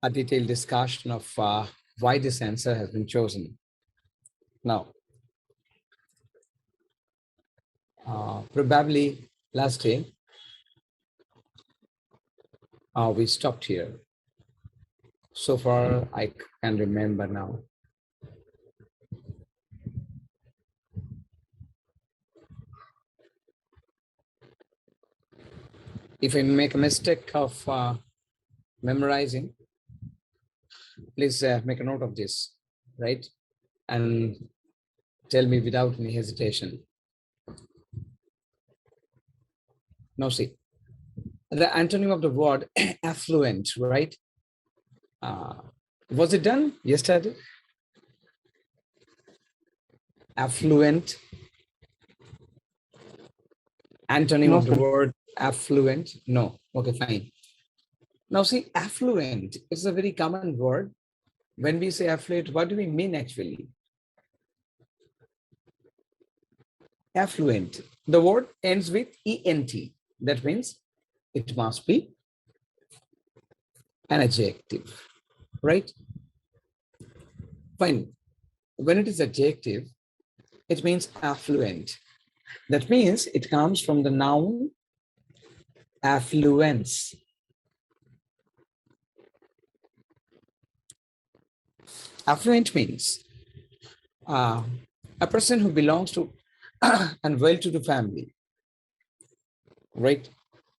a detailed discussion of why this answer has been chosen. Now, probably last day, we stopped here. So far, I can remember now. If I make a mistake of memorizing, please make a note of this, right? And tell me without any hesitation. Now see, the antonym of the word affluent, right? Was it done yesterday? Affluent. Antonym No, of the sir. word affluent? No. Okay, fine. Now see, affluent is a very common word. When we say affluent, what do we mean actually? Affluent. The word ends with ENT. That means it must be an adjective, right? Fine. When it is adjective, it means affluent. That means it comes from the noun affluence. Affluent means a person who belongs to and well-to-do family, right?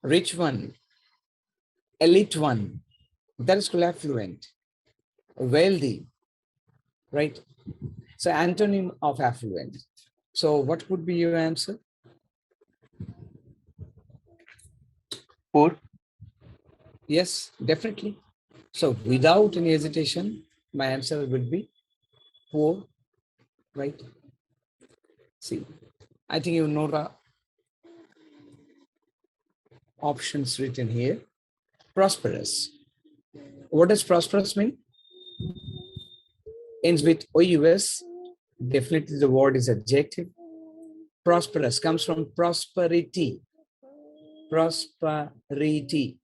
Rich one, elite one, that is called affluent. Wealthy, right? So antonym of affluent. So what would be your answer? Poor. Yes, definitely. So without any hesitation, my answer would be poor, right? See, I think you know the options written here. Prosperous. What does prosperous mean? Ends with OUS. Definitely the word is adjective. Prosperous comes from prosperity. Prosperity.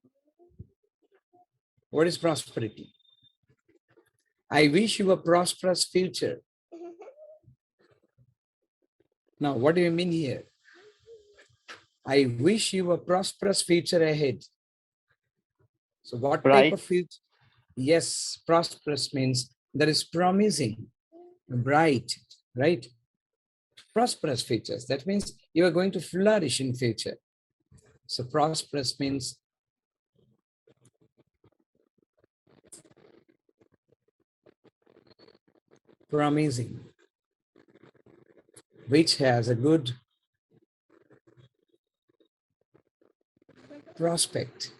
What is prosperity? I wish you a prosperous future. Now, what do you mean here? I wish you a prosperous future ahead. So what type Bright. of future? Yes, prosperous means that is promising, bright, right? Prosperous futures. That means you are going to flourish in future. So prosperous means promising, which has a good prospect.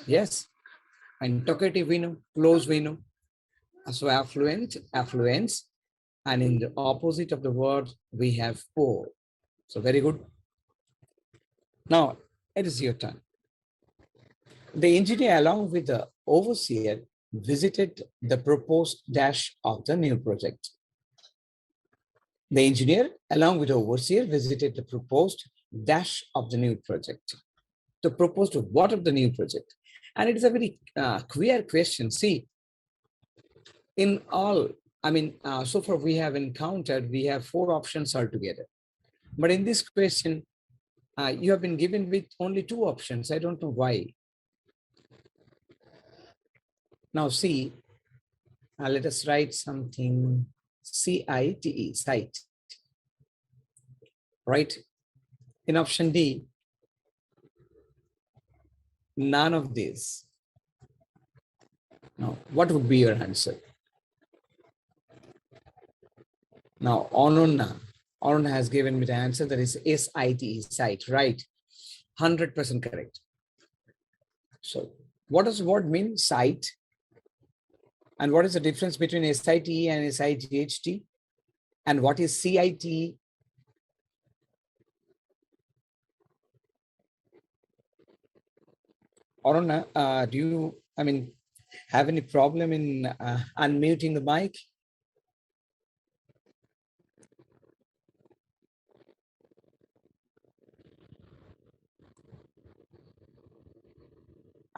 Yes, and talkative we know, close we know. So affluent, affluence, and in the opposite of the word we have poor. So very good. Now it is your turn. The engineer along with the overseer visited the proposed dash of the new project. The engineer along with the overseer visited the proposed dash of the new project. The proposed what of the new project? And it is a very clear question. See, in all, so far we have encountered, we have 4 options altogether. But in this question, you have been given with only 2 options. I don't know why. Now see, let us write something CITE, site, right? In option D, none of these. Now, what would be your answer? Now, Anuna has given me the answer that is SITE, site, right? 100% correct. So, what does the word mean, site? And what is the difference between SITE and SITHT? And what is CITE? Anuna, do you, have any problem in unmuting the mic?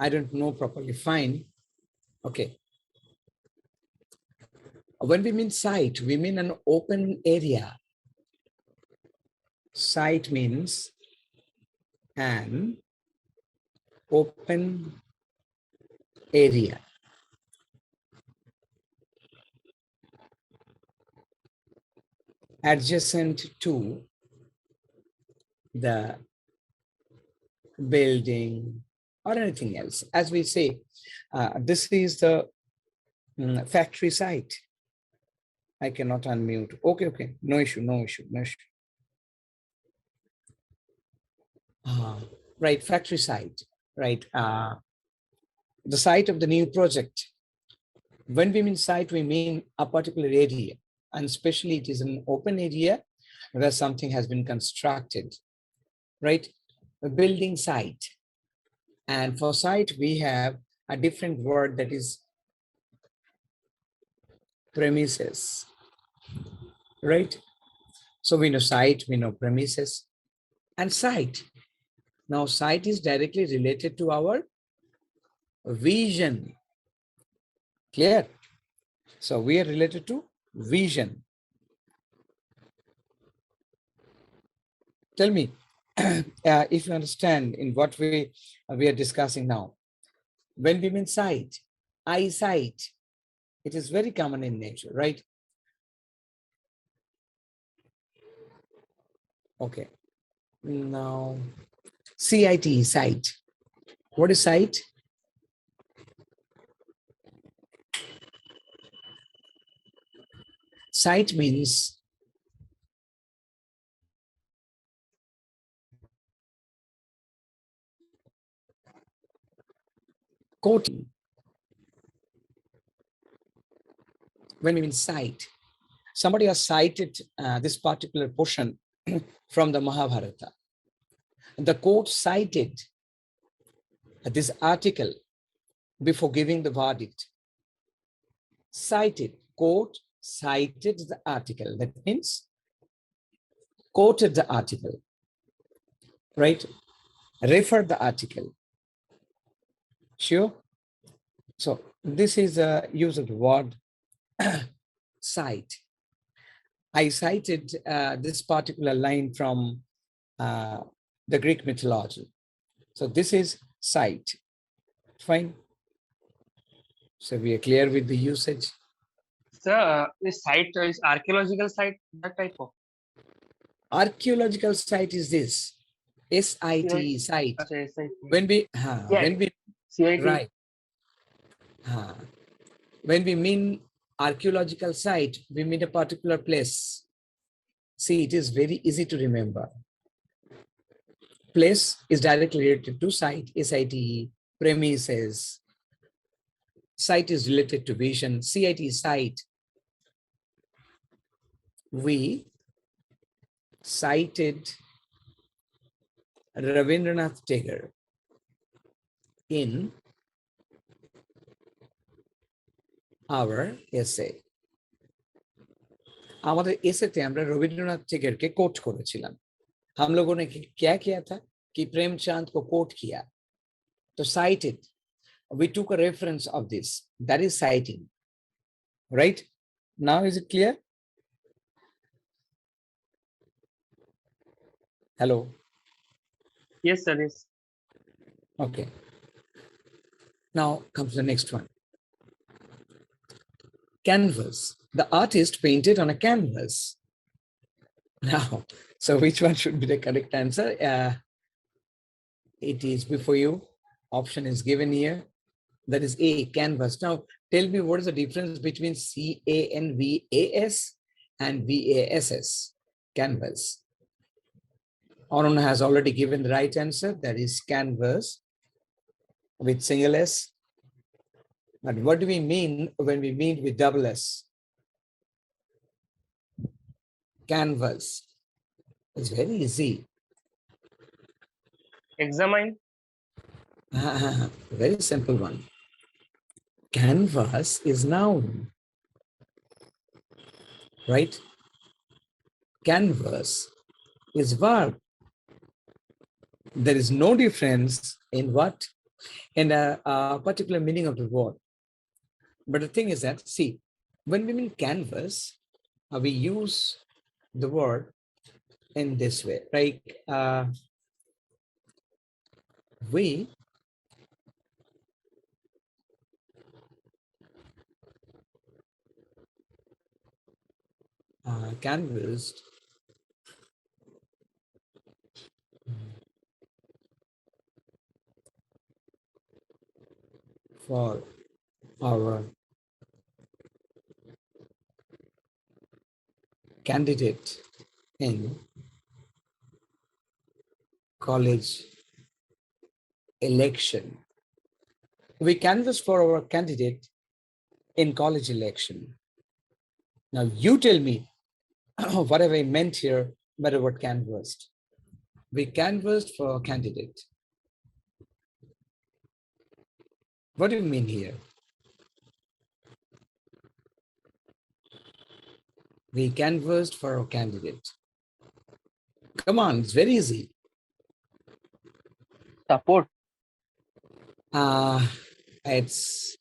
I don't know properly. Fine. Okay. When we mean site, we mean an open area. Site means an open area. Adjacent to the building or anything else. As we say, this is the factory site. I cannot unmute. Okay, okay. No issue, no issue, no issue. Right, factory site, right. The site of the new project. When we mean site, we mean a particular area, and especially it is an open area where something has been constructed, right? A building site. And for site, we have a different word that is premises, right? So we know site, we know premises, and site. Now, site is directly related to our vision. Clear? So we are related to vision. Tell me, if you understand in what way we are discussing now. When we mean sight, eyesight, it is very common in nature, right? Okay. Now, CIT, sight. What is sight? Sight means coating. When we mean sight, somebody has cited this particular portion from the Mahabharata. The court cited this article before giving the verdict. Cited, court cited the article. That means quoted the article, right? Referred the article. Sure? So this is a use of the word cite. I cited this particular line from the Greek mythology. So this is cite. Fine. So we are clear with the usage. Sir, this site is archaeological site, that type of. Archaeological site is this. SIT, site. Okay, site. When we, CIT. right. When we mean archaeological site, we mean a particular place. See, it is very easy to remember. Place is directly related to site, SIT, premises. Site is related to vision, CIT, site. We cited Rabindranath Tagore in our essay. আমাদের এসেতে আমরা Rabindranath টেগোরকে coat করেছিলাম। हम लोगों ने क्या किया था कि प्रेमचंद को कोट किया, तो cited. We took a reference of this. That is citing, right? Now is it clear? Hello. Yes, sir. Yes. Okay. Now comes the next one. Canvas. The artist painted on a canvas. Now, so which one should be the correct answer? It is before you. Option is given here. That is A, canvas. Now, tell me what is the difference between CANVAS and VASS, canvas. Arun has already given the right answer. That is canvas with single S. But what do we mean when we mean with double S? Canvas. It's very easy. Examine. Very simple one. Canvas is noun, right? Canvas is verb. There is no difference in what? and a particular meaning of the word. But the thing is that, see, when we mean canvas, we use the word in this way, right? We canvassed for our candidate in college election. We canvassed for our candidate in college election. Now you tell me what have I meant here by the word canvassed? We canvassed for a candidate. What do you mean here? We canvassed for a candidate. Come on, it's very easy. Support. It's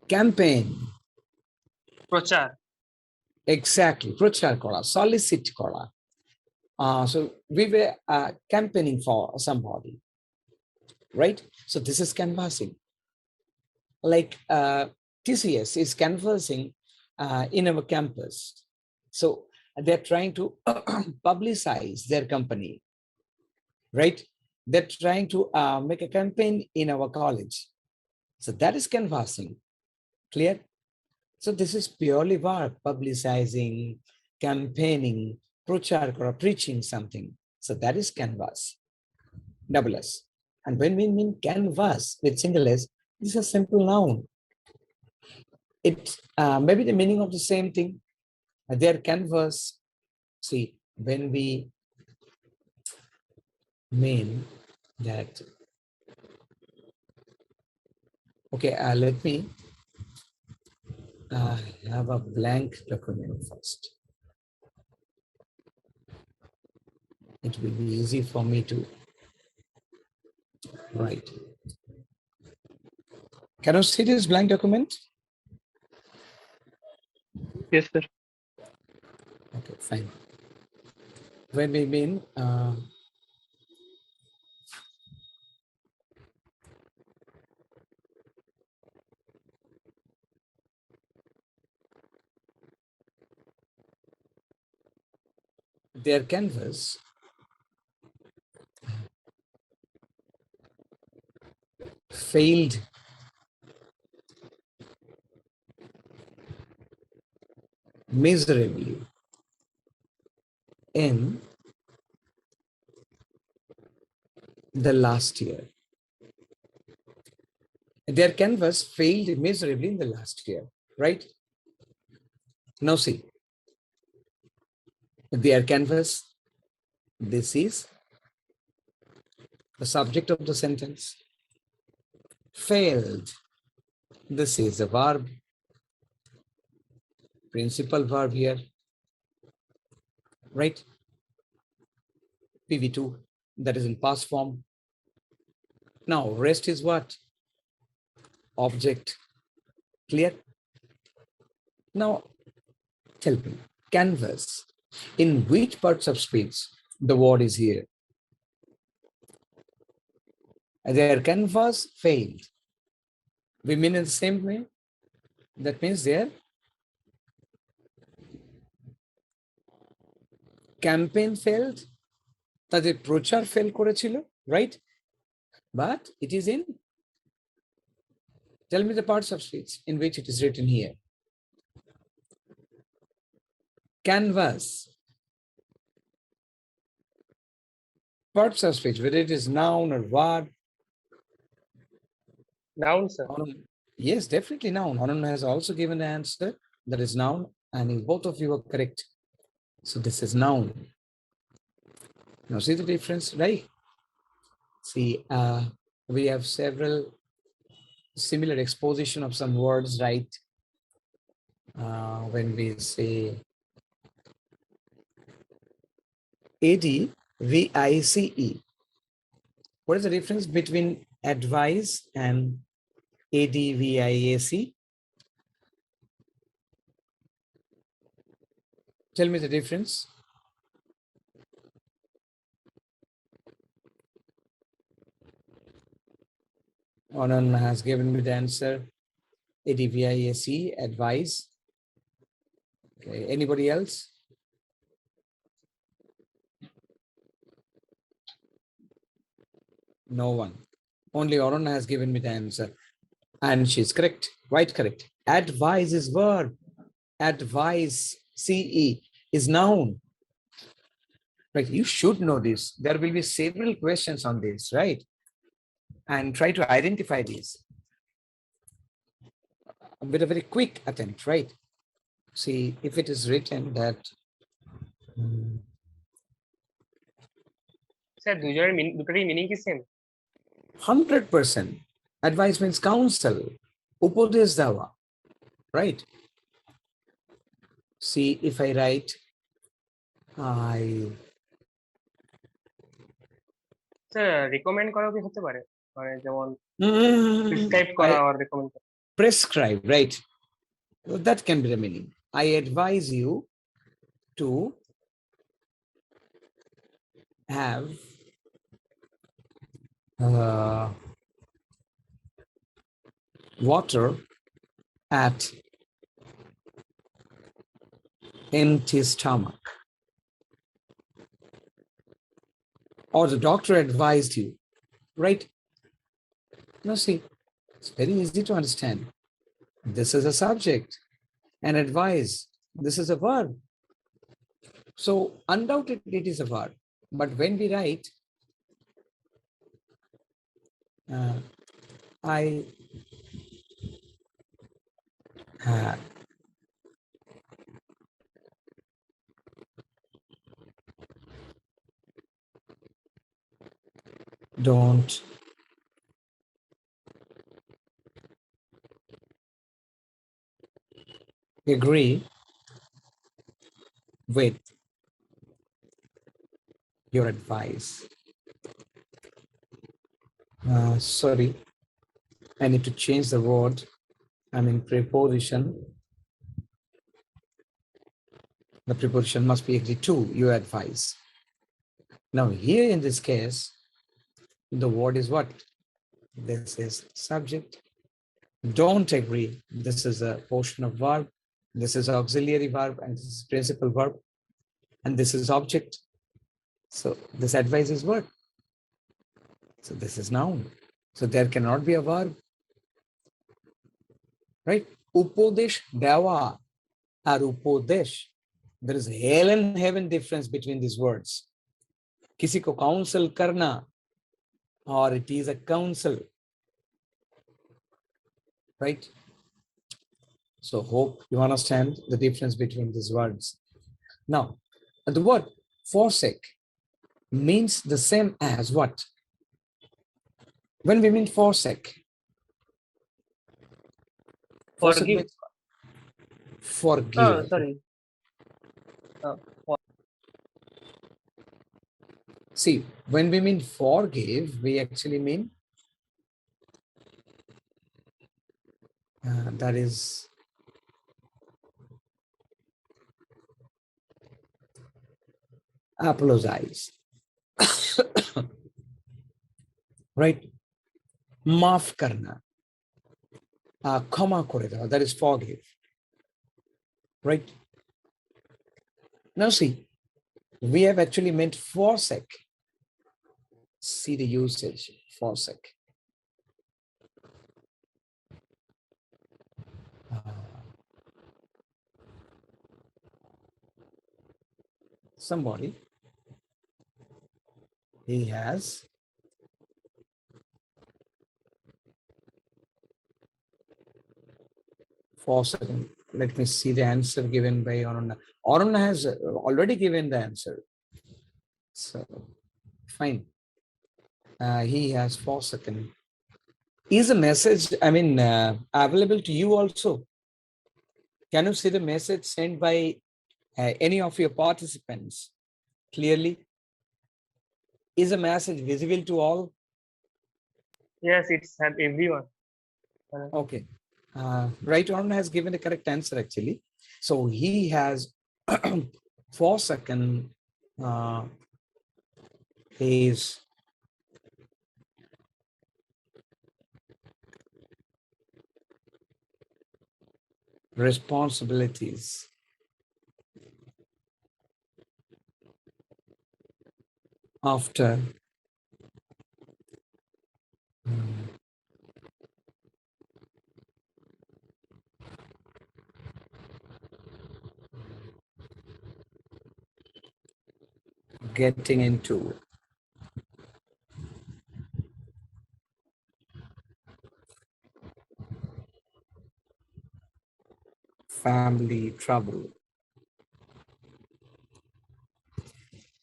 campaign. Prochar. Exactly. Prochar kora, solicit kora. So we were campaigning for somebody, right? So this is canvassing. Like TCS is canvassing in our campus. So they're trying to publicize their company, right? They're trying to make a campaign in our college. So that is canvassing. Clear? So this is purely work, publicizing, campaigning, prochar or preaching something. So that is canvas, double S. And when we mean canvas with single S, this is a simple noun. It may be the meaning of the same thing. Their canvas. See, when we mean that, okay, let me have a blank document first. It will be easy for me to write. Can you see this blank document? Yes, sir. Okay, fine. When we mean their canvas failed miserably in the last year. Their canvas failed miserably in the last year, right? Now see, their canvas, this is the subject of the sentence. Failed, this is the verb, principal verb here, right? PV2, that is in past form. Now, rest is what? Object. Clear? Now, tell me, canvas, in which parts of speech the word is here? Their canvas failed. We mean in the same way. That means their campaign failed. তাদের প্রচার fail করেছিল, right? But it is in, tell me the parts of speech in which it is written here. Canvas. Parts of speech, whether it is noun or verb. Noun, sir. Yes, definitely noun. Anand has also given the answer. That is noun, and both of you are correct. So this is noun. Now see the difference, right? See, we have several similar exposition of some words, right? When we say ADVICE. What is the difference between advise and ADVIAC? Tell me the difference. Anand has given me the answer. ADVIAC, advise. Okay. Anybody else? No one. Only Aruna has given me the answer. And she's correct. Quite correct. Advise is verb. Advise, CE, is noun. Right. You should know this. There will be several questions on this, right? And try to identify these with a very quick attempt, right? See if it is written that Sir, দুটোরই meaning কি same? 100%. Advice means counsel, upodesh dawa, right? See if I write, Sir, recommend করাও কি হতে পারে? মানে যেমন prescribe করা or recommend করা. Prescribe, right? That can be the meaning. I advise you to have water at empty stomach. Or the doctor advised you, right? Now see, it's very easy to understand. This is a subject and advise. This is a verb. So undoubtedly it is a verb. But when we write, I don't agree with your advice. Sorry, I need to change the word. I'm in preposition. The preposition must be agree to your advice. Now here in this case, the word is what? This is subject. Don't agree. This is a portion of verb. This is auxiliary verb and this is principal verb. And this is object. So this advice is what? So this is noun. So there cannot be a verb. Right? Upodesh dawa or upodesh. There is hell and heaven difference between these words. Kisi ko counsel karna or it is a counsel. Right? So hope you understand the difference between these words. Now, the word forsake means the same as what? When we mean forsake, Forgive. Forgive. Oh, sorry. See, when we mean forgive, we actually mean that is apologize. Right? Maaf karna. Khama kore dawa, that is forgive. Right? Now see, we have actually meant forsake. See the usage, forsake. Somebody, he has forsaken. Let me see the answer given by Aruna. Aruna has already given the answer. So, fine. He has forsaken. Is a message, available to you also? Can you see the message sent by any of your participants clearly? Is a message visible to all? Yes, it's have everyone. Okay. Right on has given the correct answer actually. So he has 4 second his responsibilities after getting into family trouble.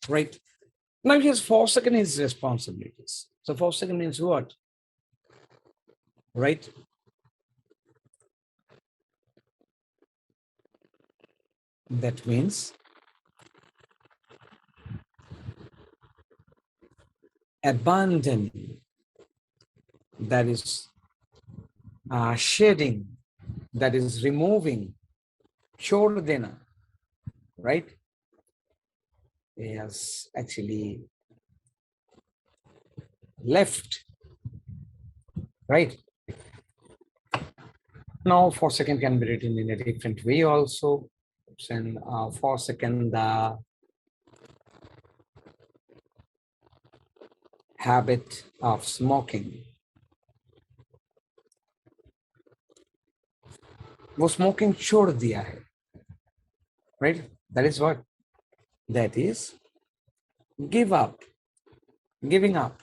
Right. Now here's 4 second his responsibilities. So 4 second means what? Right. That means abandon, that is shedding, that is removing, chhod dena, right? He has actually left, right? Now 4 second can be written in a different way also. And 4 second the habit of smoking, वो smoking छोड़ दिया है, right? That is what? That is give up, giving up.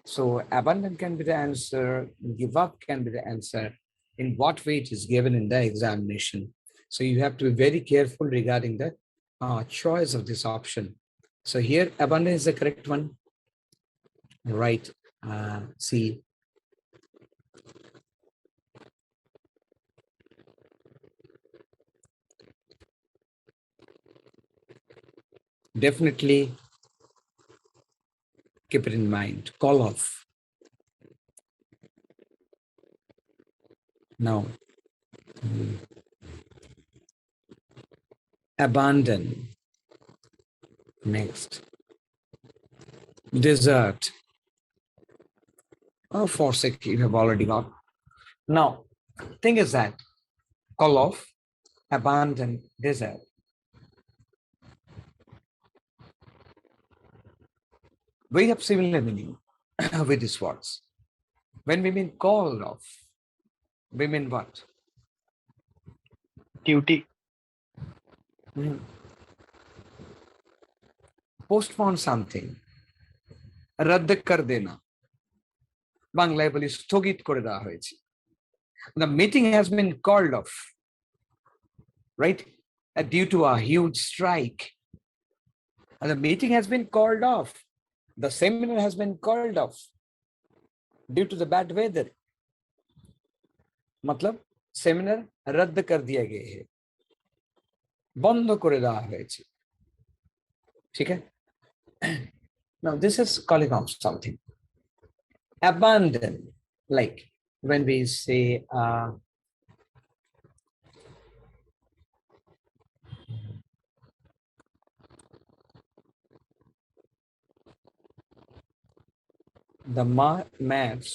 So abandon can be the answer, give up can be the answer. In what way it is given in the examination. So you have to be very careful regarding the choice of this option. So here abandon is the correct one, right? See, definitely keep it in mind. Call off. Now, abandon. Next, desert. Oh, forsake, you have already got. Now, thing is that call off, abandon, desert. We have similar meaning with these words. When we mean call off, we mean what? Duty. Postpone something. रद्द कर देना, বাংলায় বলি স্থগিত করে দেওয়া হয়েছে. The meeting has been called off, right? Due to a huge strike. And the meeting has been called off. The seminar has been called off due to the bad weather. मतलब सेमिनार रद्द कर दिया गया है, बंद করে দেওয়া হয়েছে, ठीक है? Now this is calling off something. Abandon, like when we say the match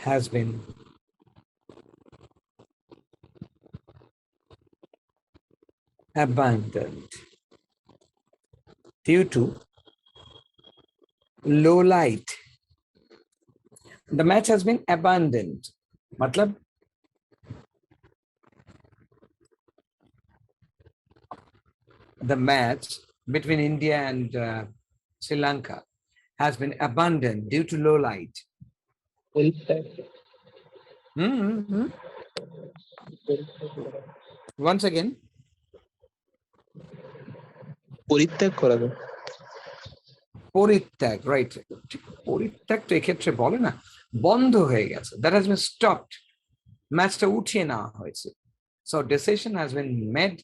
has been abandoned due to low light. The match has been abandoned. मतलब the match between India and Sri Lanka has been abandoned due to low light. Once again. পরিত্যাগ করা যায়। পরিত্যাগ, right? পরিত্যাগ তো এক্ষেত্রে বলে না, বন্ধ হয়ে গেছে, that has been stopped. ম্যাচটা উঠিয়ে নেওয়া হয়েছে. So decision has been made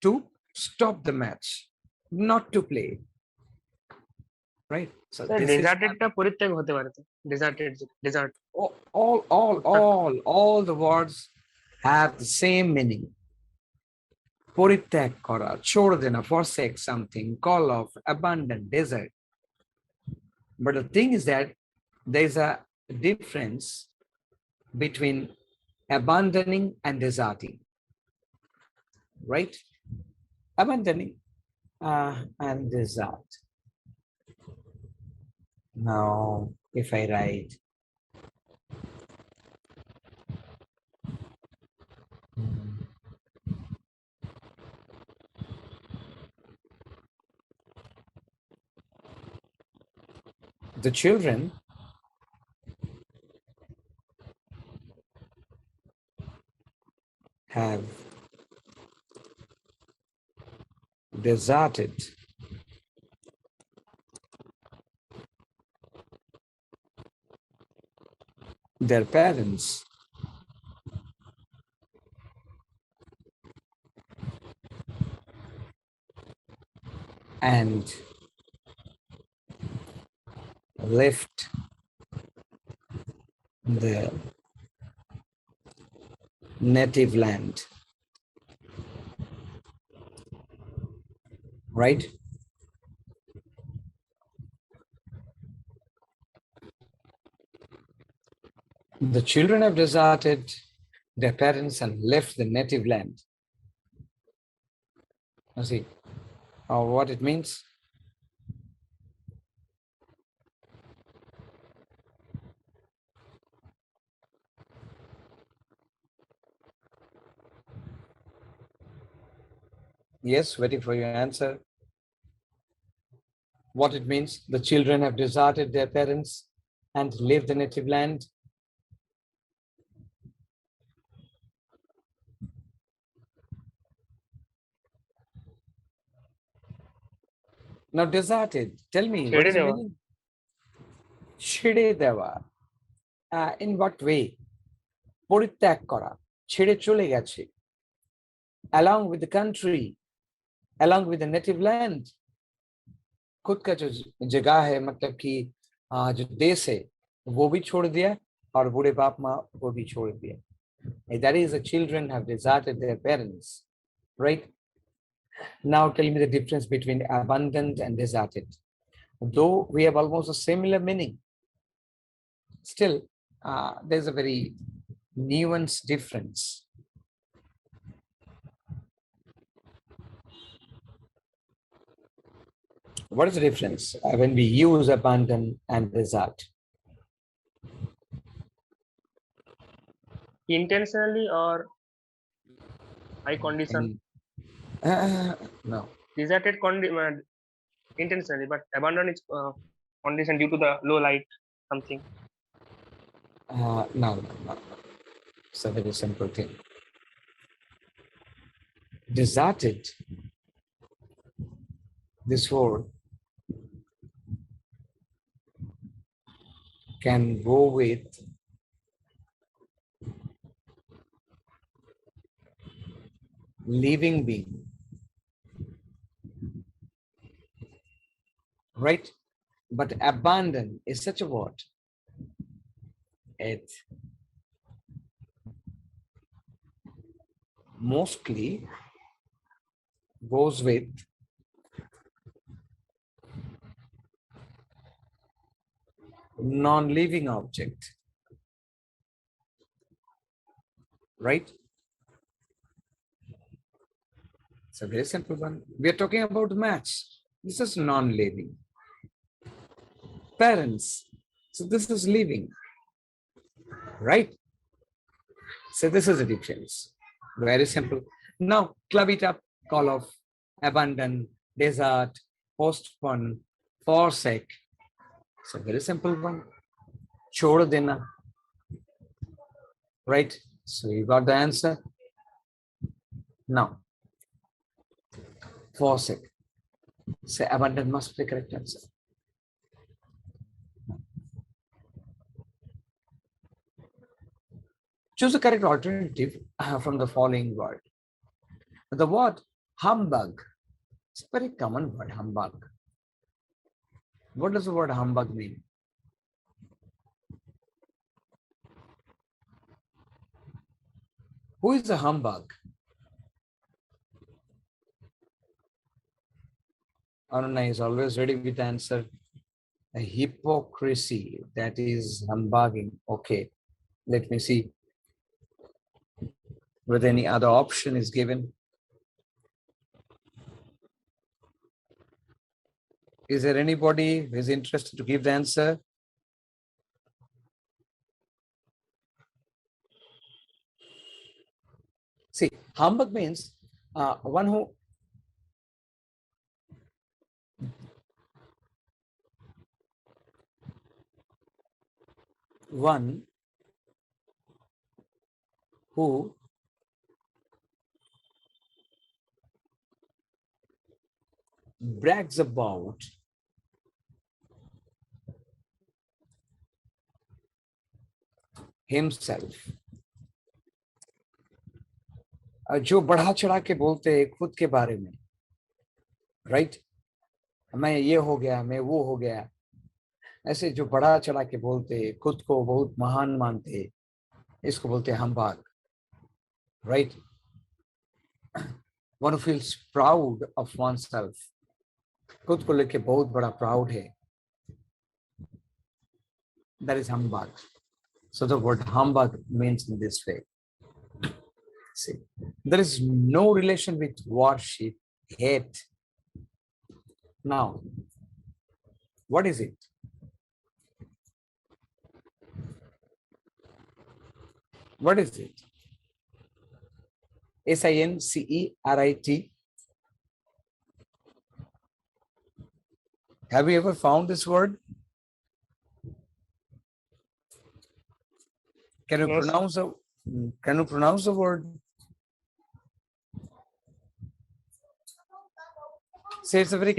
to stop the match, not to play. right? So sir this is ডেজার্টেডটা পরিত্যাগ হতে পারে তো, dessert all the words have the same meaning. পরিত্যাগ করা, छोड़ देना, forsake something, call off, abandon, desert. But the thing is that there's a difference between abandoning and deserting, right? Abandoning and desert. Now, if I write the children have deserted their parents and left the native land, right? The children have deserted their parents and left the native land. You see what it means? Yes, waiting for your answer. What it means? The children have deserted their parents and left the native land. Now, deserted. Tell me, what ছেড়ে is the দেওয়া। meaning? ছেড়ে দেওয়া। In what way? পরিত্যাগ করা, ছেড়ে চলে গেছে। Along with the country, along with the native land. खुद का जो जगह है, मतलब कि जो देश है, वो भी छोड़ दिया और बूढ़े बाप माँ वो भी छोड़ दिया. That is, the children have deserted their parents, right? Now tell me the difference between abandoned and deserted. Though we have almost a similar meaning, still there's a very nuanced difference. What is the difference when we use abandon and desert? Intentionally or by condition? No. Deserted intentionally, but abandon is condition due to the low light, something. No. It's a very simple thing. Deserted, this word can go with living being, right? But abandon is such a word. It mostly goes with non-living object, right? It's a very simple one. We are talking about match. This is non-living. Parents. So this is living, right? So this is the difference. Very simple. Now club it up. Call off, abandon, desert, postpone, forsake. It's a very simple one. छोड़ देना. Right? So you got the answer. Now, forsake. Say abandon must be the correct answer. Choose the correct alternative from the following word. The word humbug. It's a very common word, humbug. What does the word humbug mean? Who is a humbug? Anuna is always ready with the answer. A hypocrisy, that is humbugging. Okay, let me see whether any other option is given. Is there anybody who is interested to give the answer? See, humbug means one who brags about himself. जो बढ़ा चढ़ा के बोलते हैं खुद के बारे में, राइट? मैं ये हो गया, मैं वो हो गया, ऐसे जो बढ़ा चढ़ा के बोलते हैं, खुद को बहुत महान मानते हैं, इसको बोलते हैं हम्बाग, right? One who feels proud of oneself, खुद को लेके बहुत बड़ा प्राउड है, that is humbug. So the word humbug means in this way. See, there is no relation with worship, hate. Now, what is it? What is it? S-I-N-C-E-R-I-T. Have you ever found this word? Can you pronounce the word? Say it's a very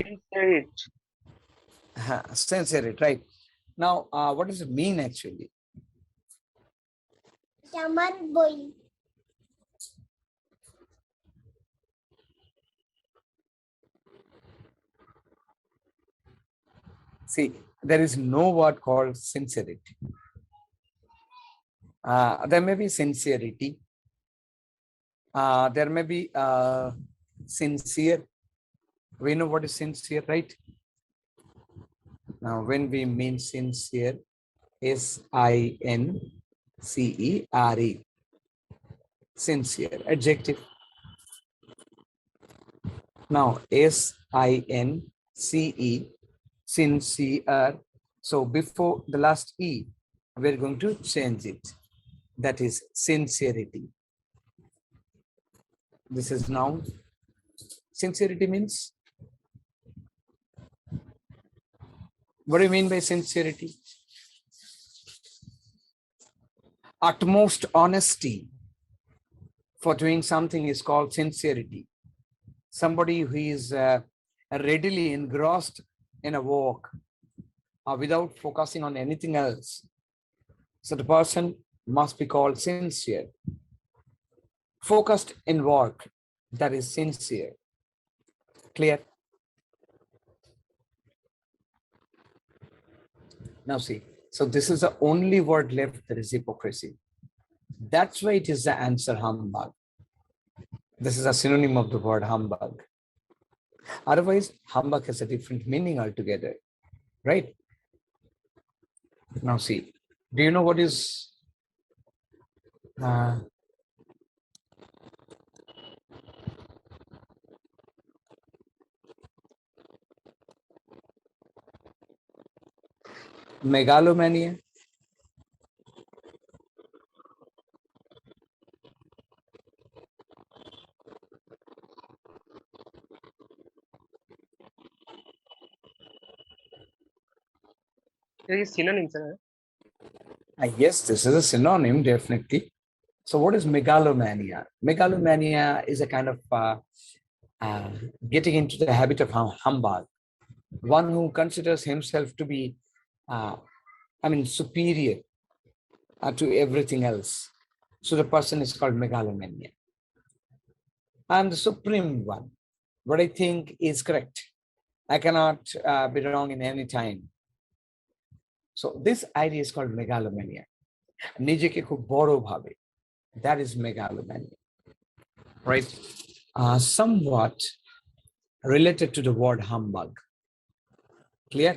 sincerity, right? Now, what does it mean actually? See, there is no word called sincerity. There may be sincerity. There may be sincere. We know what is sincere, right? Now, when we mean sincere, S-I-N-C-E-R-E, sincere, adjective. Now, S-I-N-C-E, sincere. So before the last E, we're going to change it. That is sincerity. This is noun. Sincerity means, what do you mean by sincerity? Utmost honesty for doing something is called sincerity. Somebody who is readily engrossed in a work without focusing on anything else. So the person must be called sincere. Focused in work, that is sincere. Clear? Now see, so this is the only word left, that is hypocrisy. That's why it is the answer humbug. This is a synonym of the word humbug. Otherwise, humbug has a different meaning altogether, right? Now see, do you know what is megalomania? There is synonym, sir. Yes, this is a synonym, definitely. So what is megalomania? Megalomania is a kind of getting into the habit of humbug. One who considers himself to be, superior to everything else. So the person is called megalomania. I'm the supreme one. What I think is correct. I cannot be wrong in any time. So this idea is called megalomania. নিজেকে খুব বড় ভাবে. That is megalomania, right? Somewhat related to the word humbug. Clear?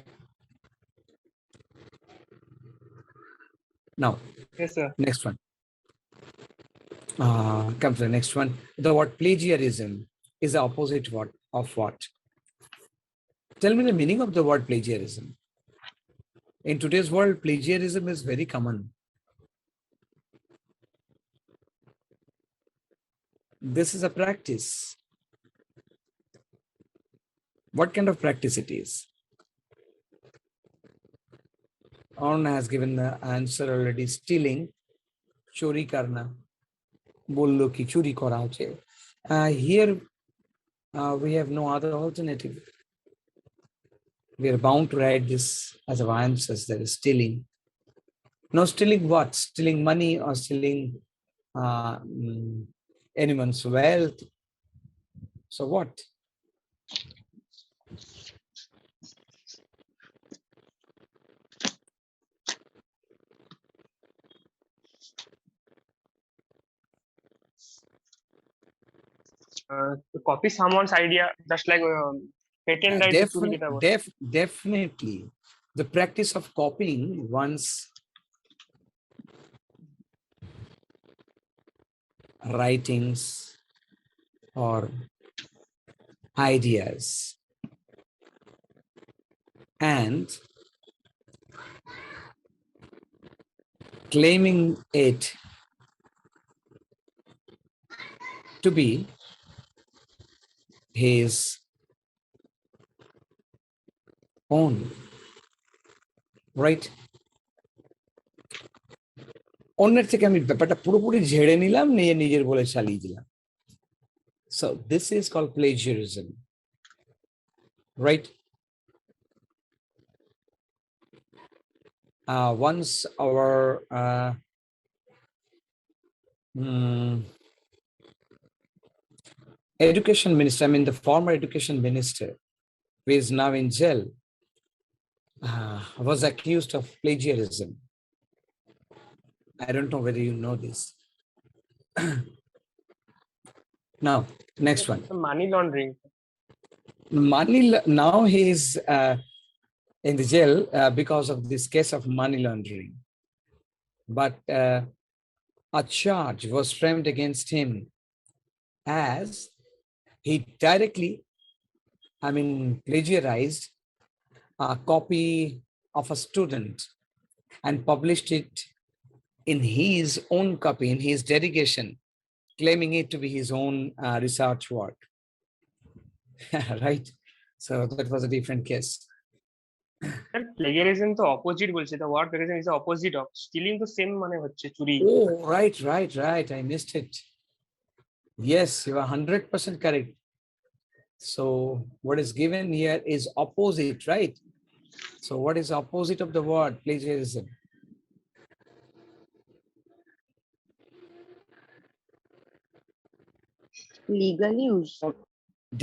Now, Yes, sir. next one. Come to the next one. The word plagiarism is the opposite word of what? Tell me the meaning of the word plagiarism. In today's world, plagiarism is very common. This is a practice. What kind of practice it is? Arna has given the answer already. Stealing, chori karna, bollo ki chori kora hoche. Here, we have no other alternative. We are bound to write this as our answers. That is stealing. No, stealing what? Stealing money or stealing anyone's wealth. So what? To copy someone's idea, just like patent right to চুরি যেটা বলে। Definitely. The practice of copying one's writings or ideas and claiming it to be his own, right? অন্যের থেকে আমি ব্যাপারটা পুরোপুরি ঝেড়ে নিলাম, নিয়ে নিজের বলে চালিয়ে দিলাম। So this is called plagiarism, right? Once our education minister, I mean the former education minister, who is now in jail, was accused of plagiarism. I don't know whether you know this. Now, next one. Money laundering. Now he is in the jail because of this case of money laundering. But a charge was framed against him as he directly, plagiarized a copy of a student and published it in his own copy, in his dedication, claiming it to be his own research work. Right? So that was a different case. Plagiarism to opposite বলছে, the word plagiarism is the opposite of stealing, to same মানে হচ্ছে চুরি। Oh, right. I missed it. Yes, you are 100% correct. So what is given here is opposite, right? So what is opposite of the word plagiarism? Legal use.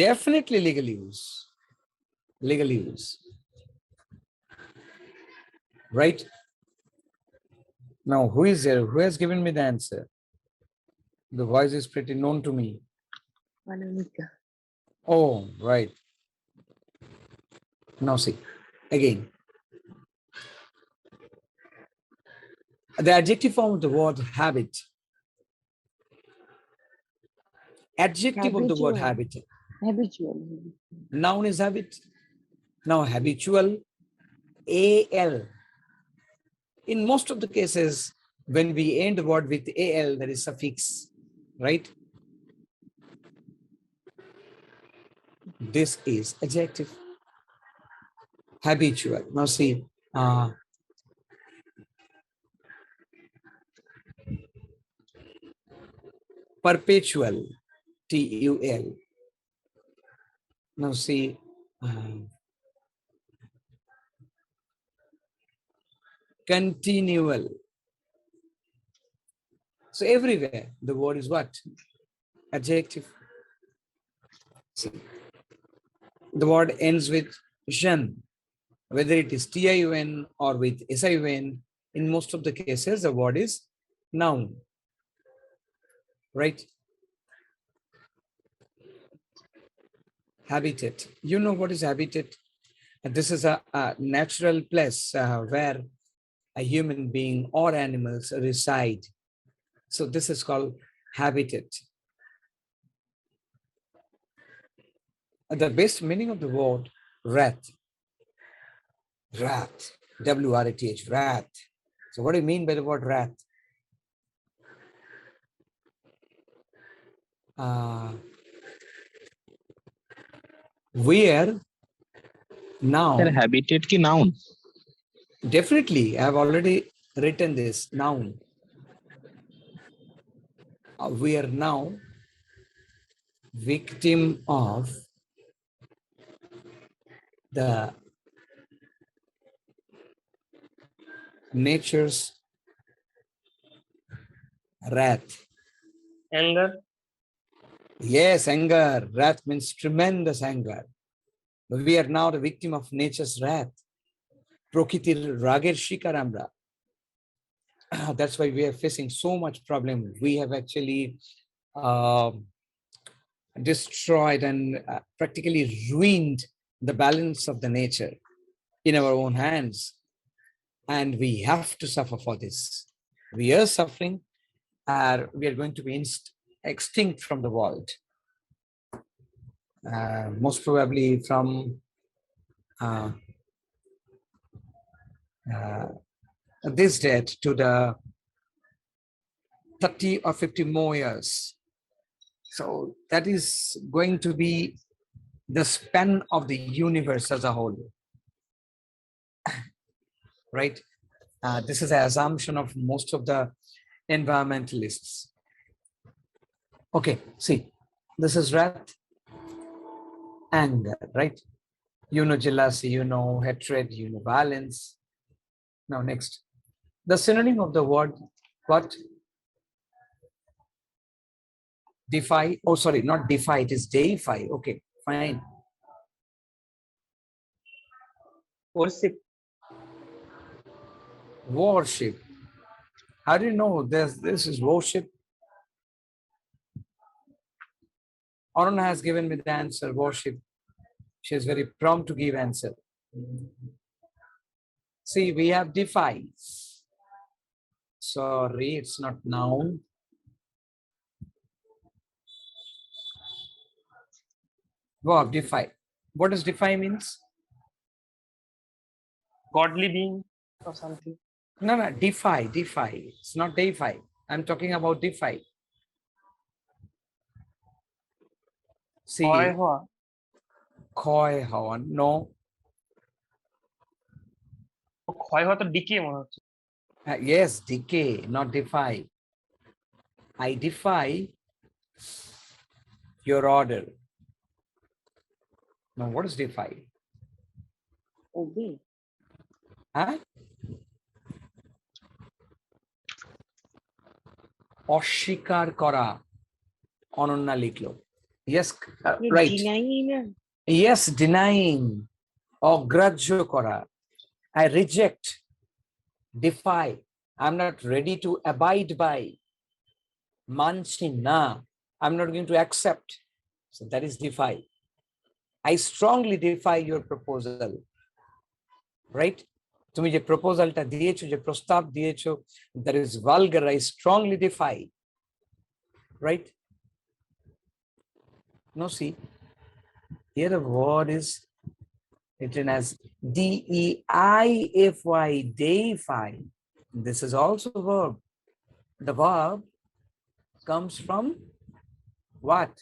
Definitely legal use. Legal use. Right? Now, who is there? Who has given me the answer? The voice is pretty known to me. Anamika. Oh, right. Now see, again. The adjective form of the word habit. Adjective of the word habit. Habitual. Noun is habit. Now habitual, AL. In most of the cases, when we end the word with AL, there is suffix, right? This is adjective. Habitual. Now see, perpetual, TUL. Now see, continual. So everywhere the word is what? Adjective. See. the word ends with jan, whether it is TIUN or with SIUN, in most of the cases, the word is noun, right? Habitat. You know what is habitat? This is a natural place where a human being or animals reside. So this is called habitat. The best meaning of the word wrath. Wrath. W-R-A-T-H, wrath. So what do you mean by the word wrath? Where now, Sir, habitat ki noun. definitely, I have already written this noun. We are now victim of the nature's wrath. Anger. Yes, anger. Wrath means tremendous anger. We are now the victim of nature's wrath. Prokritir rager shikar amra. That's why we are facing so much problem. We have actually destroyed and practically ruined the balance of the nature in our own hands. And we have to suffer for this. We are suffering, we are going to be extinct from the world. Most probably from this date to the 30 or 50 more years. So that is going to be the span of the universe as a whole, right? This is an assumption of most of the environmentalists. Okay, see, this is wrath, anger, right? You know jealousy, you know hatred, you know violence. Now next, the synonym of the word what? Defy. Oh, sorry, not defy, it is deify. Okay, fine. Worship. Worship. How do you know this is worship? Aruna has given me the answer, worship. She is very prompt to give answer. See, we have defies. Sorry, it's not noun. Verb, defy. What does defy means? Godly being or something. No, defy. It's not deify. I'm talking about defy. See, ক্ষয় হওয়া। ক্ষয় হওয়া, no. ক্ষয় হওয়া তো decay মনে হচ্ছে। Yes, decay, not defy. I defy your order. Now, what is defy? Obey. Huh? অস্বীকার করা, Ananya লিখলো। Yes, right. Denying. Yes, denying, অগ্রাহ্য করা। I reject, defy. I'm not ready to abide by. মানছি না, I'm not going to accept. So that is defy. I strongly defy your proposal. Right? তুমি যে প্রপোজালটা দিয়েছো, যে প্রস্তাব দিয়েছো, that is vulgar. I strongly defy. Right? No, see, here the word is written as D-E-I-F-Y, deify. This is also a verb. The verb comes from what?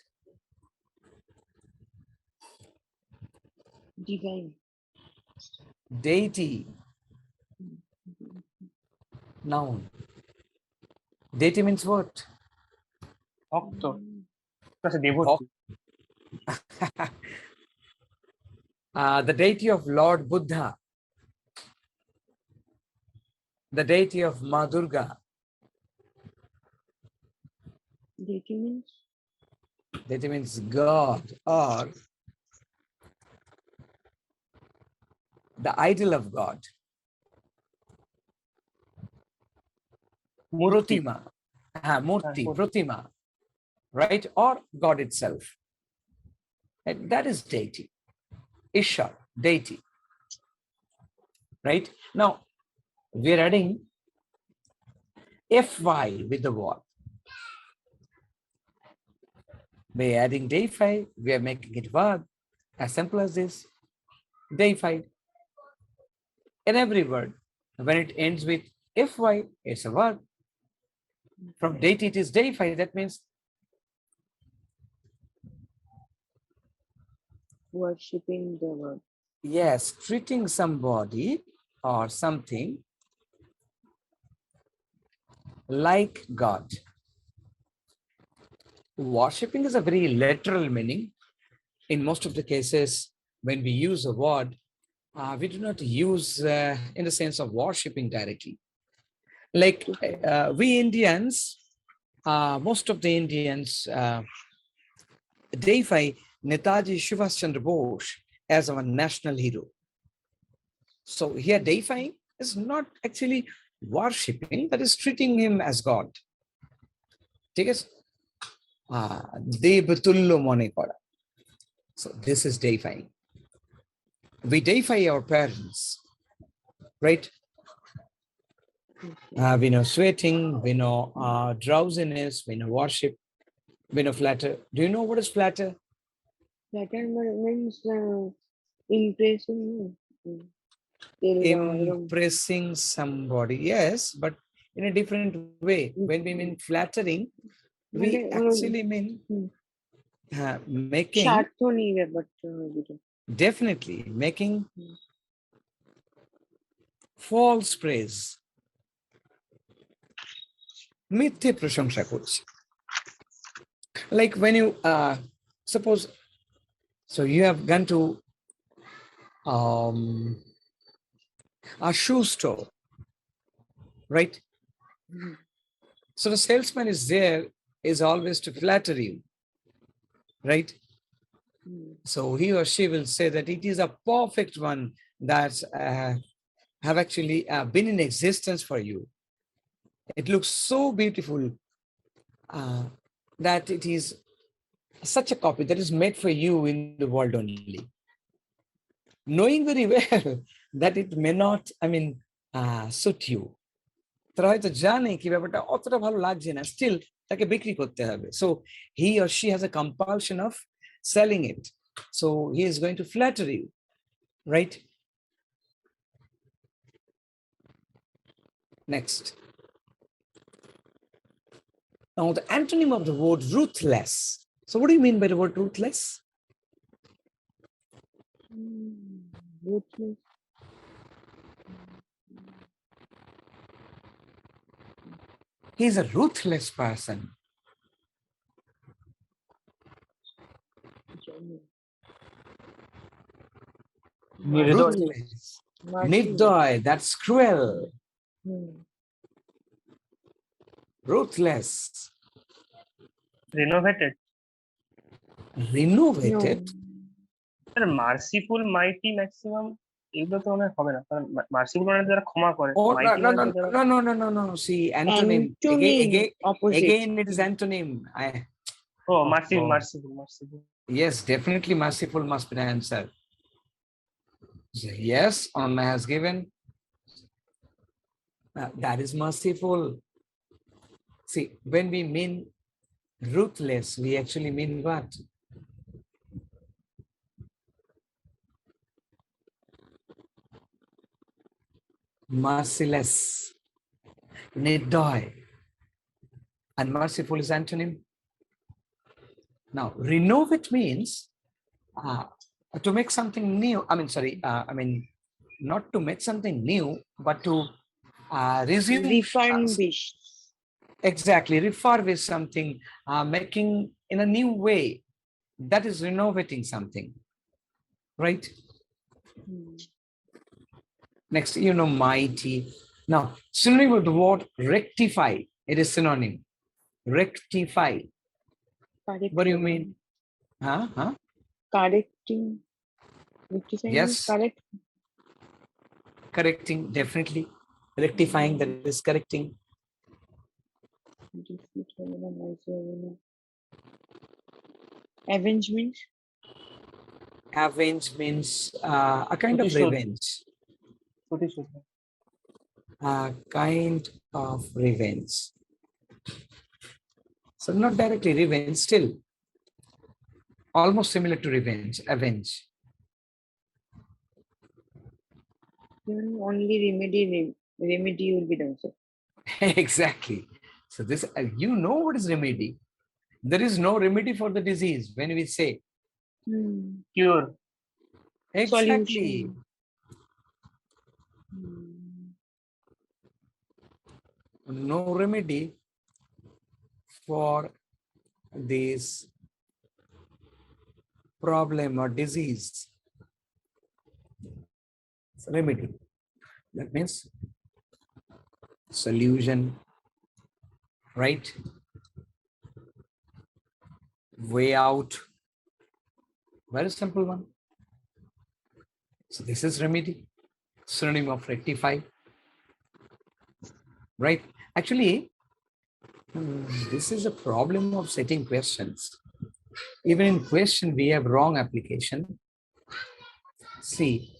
Divine. Deity. Noun. Deity means what? ভক্ত। আচ্ছা দেবত্ব। The deity of Lord Buddha. The deity of Ma Durga. Deity means? Deity means God, or the idol of God. Murti. Protima, Murti, Murti. Protima, right? Or God itself. And that is deity. Isha, deity. Right? Now, we're adding FY with the word. By adding deified, we are making it verb. As simple as this. Deified. In every word, when it ends with FY, it's a verb. From deity, it is deified. That means Worshipping the word. yes, treating somebody or something like God. Worshipping is a very literal meaning. In most of the cases, when we use a word, we do not use in the sense of worshipping directly. Like we Indians, most of the Indians deify Netaji Subhash Chandra Bose as our national hero. So here deifying is not actually worshipping, but is treating him as God. ঠিক আছে? দেবতুল্য মনে করা. So this is deifying. We deify our parents, right? We know sweating, we know drowsiness, we know worship, we know flatter. Do you know what is flatter? Flatter means impressing. Impressing somebody, yes, but in a different way. When we mean flattering, we actually mean making, definitely making false praise. মিথ্যে প্রশংসা করছি. Like when you suppose, so you have gone to a shoe store, right? So the salesman is there, is always to flatter you, right? So he or she will say that it is a perfect one that have actually been in existence for you. It looks so beautiful that it is such a copy that is made for you in the world only. Knowing very well that it may not, suit you. তারা হয়তো জানে কি ব্যাপারটা অতটা ভালো লাগছে না, still তাকে বিক্রি করতে হবে. So he or she has a compulsion of selling it. So he is going to flatter you, right? Next. Now the antonym of the word ruthless. So what do you mean by the word ruthless? Ruthless. He's a ruthless person. Ruthless. Nirdoy, that's cruel. Ruthless. Renovated. Renovated. Merciful, mighty, maximum. এগুলো তো মনে হবে না, কারণ merciful মানে যারা ক্ষমা করে, Oh, mighty মানে no. See, antonym. Again, it is antonym. Merciful. Yes, definitely merciful must be the answer. So, yes, Anna has given. That is merciful. See, when we mean ruthless, we actually mean what? Merciless, nirdoy, and merciful is antonym. Now, renovate means to make something new. Not to make something new, but to resume. Refurbish. Exactly, refurbish something, making in a new way. That is renovating something, right? Next, mighty. Now, synonym of the word rectify. It is synonym. Rectify. What do you mean? Correcting. Yes. Correct. Correcting, definitely. Rectifying, that is correcting. Defeat হবে না, nice হবে না। Avengement, Avenge means a kind of প্রতিশোধ। revenge. প্রতিশোধ। A kind of revenge. So not directly revenge, still almost similar to revenge, avenge. then only remedy will be the answer. Exactly. So this, you know what is remedy. There is no remedy for the disease when we say. Cure. Exactly. Solution. No remedy for this problem or disease. Remedy. That means solution, right? Way out. Very simple one. So this is remedy, synonym of rectify, right? Actually, this is a problem of setting questions. Even in question, we have wrong application. See,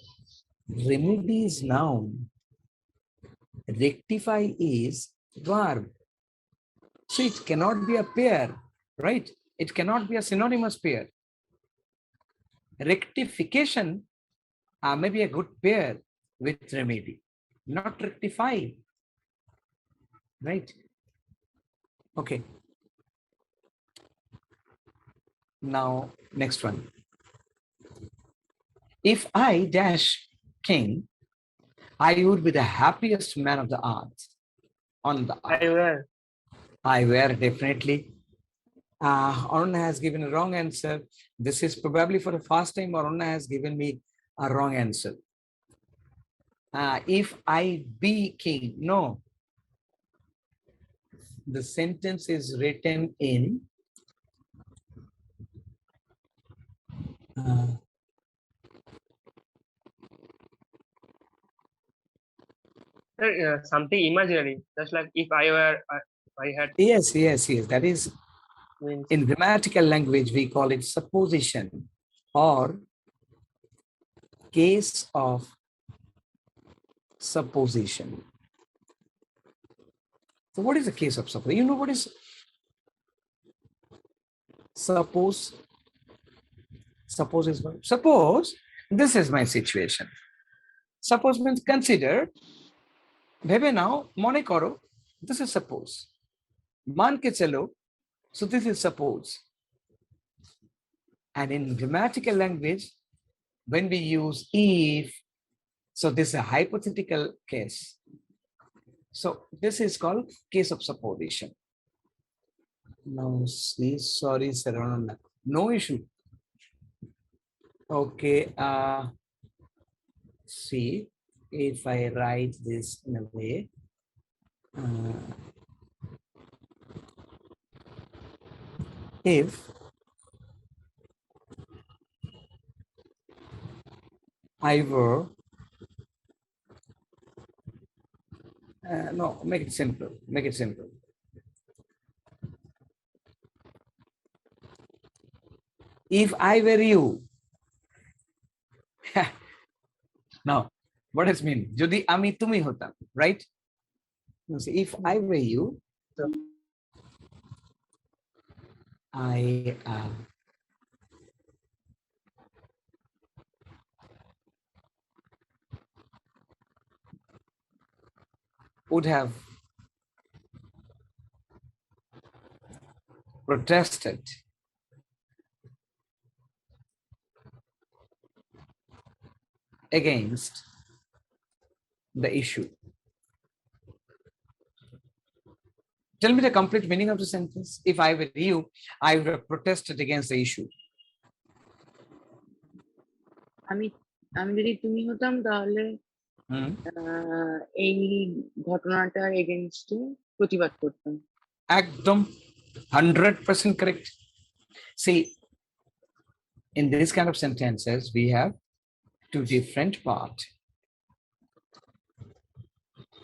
remedy is noun, rectify is verb. So it cannot be a pair, right? It cannot be a synonymous pair. Rectification may be a good pair with remedy, not rectify, right? Okay. Now, next one. If I dash king, I would be the happiest man of the earth. On the I earth. wear. I were definitely. Aruna has given a wrong answer. This is probably for the first time Aruna has given me a wrong answer. If I be king, no. The sentence is written in Something imaginary. Just like if I were, I had. yes. That is, Means. in grammatical language, we call it supposition or case of supposition. So what is the case of supposition? You know what is suppose? Suppose is what? Suppose this is my situation. Suppose means consider. Bhebe now, mone koro. This is suppose. Man ke chalo. So this is suppose. And in grammatical language, when we use if, so this is a hypothetical case. So this is called case of supposition. No, see, sorry, Sarananda. No issue. Okay. See, if I write this in a way, if I were, no, make it simple. Make it simple. If I were you, now, what does it mean? Jodi ami tumi hotam, right? If I were you, I would have protested against the issue. Tell me the complete meaning of the sentence. If I were you, I would have protested against the issue. আমি যদি তুমি হতাম তাহলে এই ঘটনাটার এগেইনস্টে প্রতিবাদ করতাম। একদম 100% correct. See, in this kind of sentences, we have two different parts.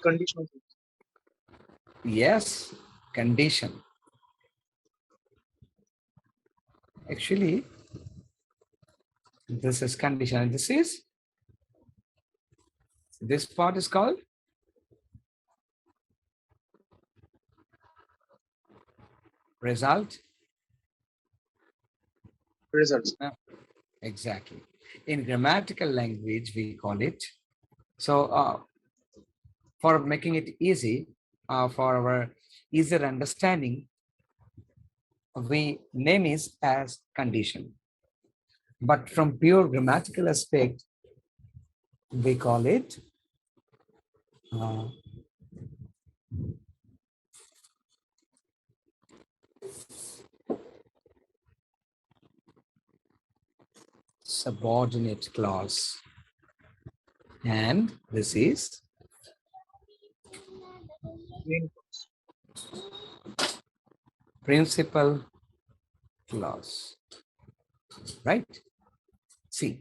Conditional. Yes, condition. Actually, this is condition and this part is called result. Results. Exactly. In grammatical language, we call it. So for making it easy, for our easier understanding, we name it as condition. But from pure grammatical aspect, we call it subordinate clause. And this is Main principal clause, right? See,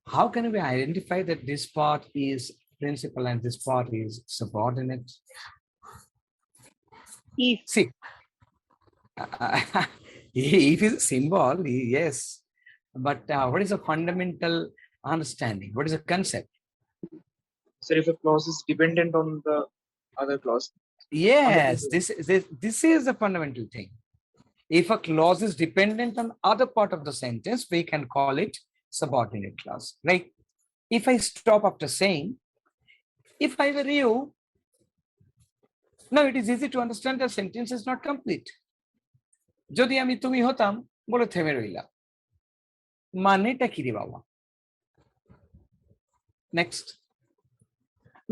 how can we identify that this part is principal and this part is subordinate? If. See, if is a symbol, yes. But what is a fundamental understanding? What is a concept? So if a clause is dependent on the other clause. Yes, this is the fundamental thing. If a clause is dependent on other part of the sentence, we can call it subordinate clause, right? If I stop after saying, if I were you, now it is easy to understand the sentence is not complete. যদি আমি তুমি হতাম বলে থেমে রইলা মানেটা কি রে বাবা? Next.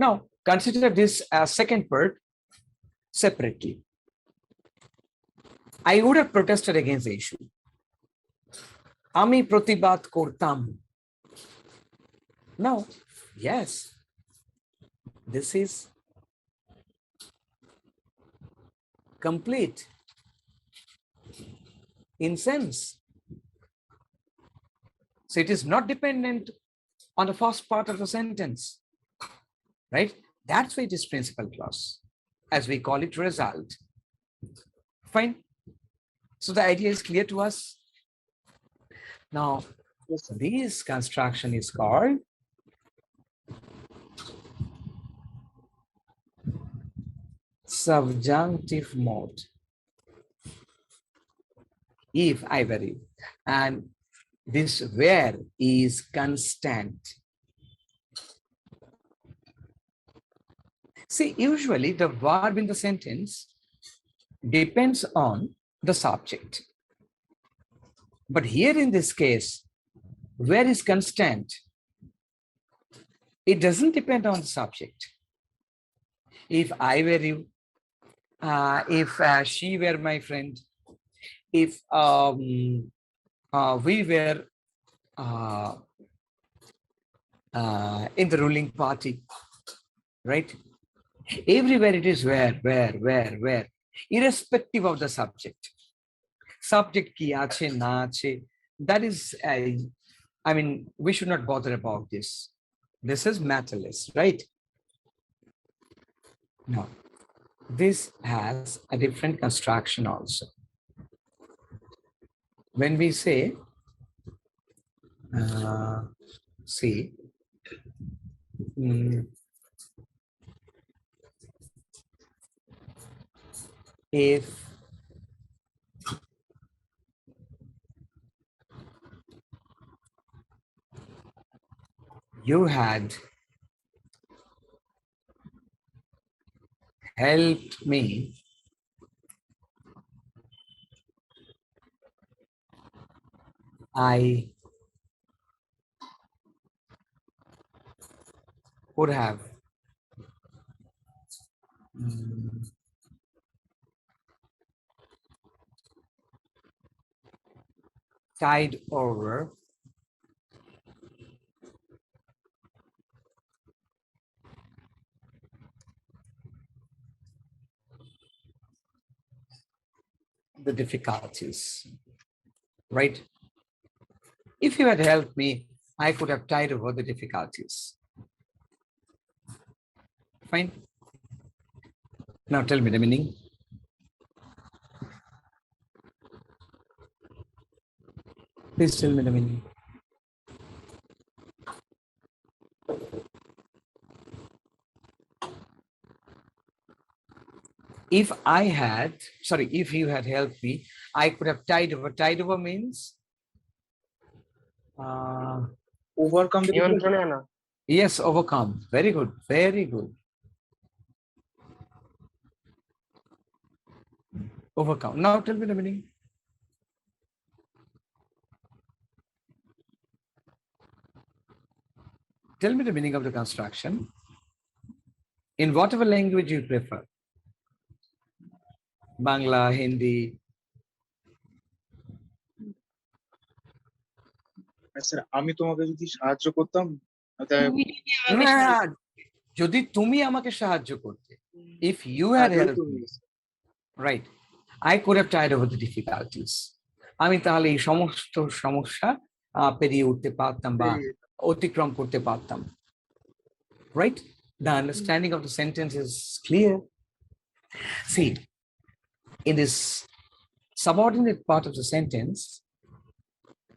Now consider this second part separately. I would have protested against the issue. আমি প্রতিবাদ করতাম. Now, yes, this is complete in sense. So it is not dependent on the first part of the sentence, right? That's why it is principal clause, as we call it result. Fine. So the idea is clear to us. Now, this construction is called subjunctive mode. If I were you, and this where is constant. See, usually the verb in the sentence depends on the subject. But here in this case, where is constant? It doesn't depend on the subject. If I were you, if she were my friend, if we were in the ruling party, right? Everywhere it is where, irrespective of the subject. Subject ki ache na ache, that is, I mean, we should not bother about this. This is matterless, right? No, this has a different construction also. When we say, see, if you had helped me I would have tide over the difficulties, right? If you had helped me, I could have tide over the difficulties. Fine. Now tell me the meaning. Please tell me the meaning. If you had helped me, I could have tied over. Tied over means Overcome the difficulty. নিয়ন্ত্রণে আনা yes, overcome. Very good. Very good. Overcome. Now tell me the meaning. Tell me the meaning of the construction in whatever language you prefer. Bangla, Hindi. Sir আমি তোমাকে যদি সাহায্য করতাম তুমি যদি আমাকে না, সাহায্য- যদি তুমি আমাকে সাহায্য করতে, if you had তাহলে helped তুমি me, right, I could have tied over the difficulties. আমি তাহলে এই সমস্ত সমস্যা পেরিয়ে উঠতে পারতাম বা অতিক্রম করতে পারতাম. Right? The understanding of the sentence is clear. See, in this subordinate part of the sentence,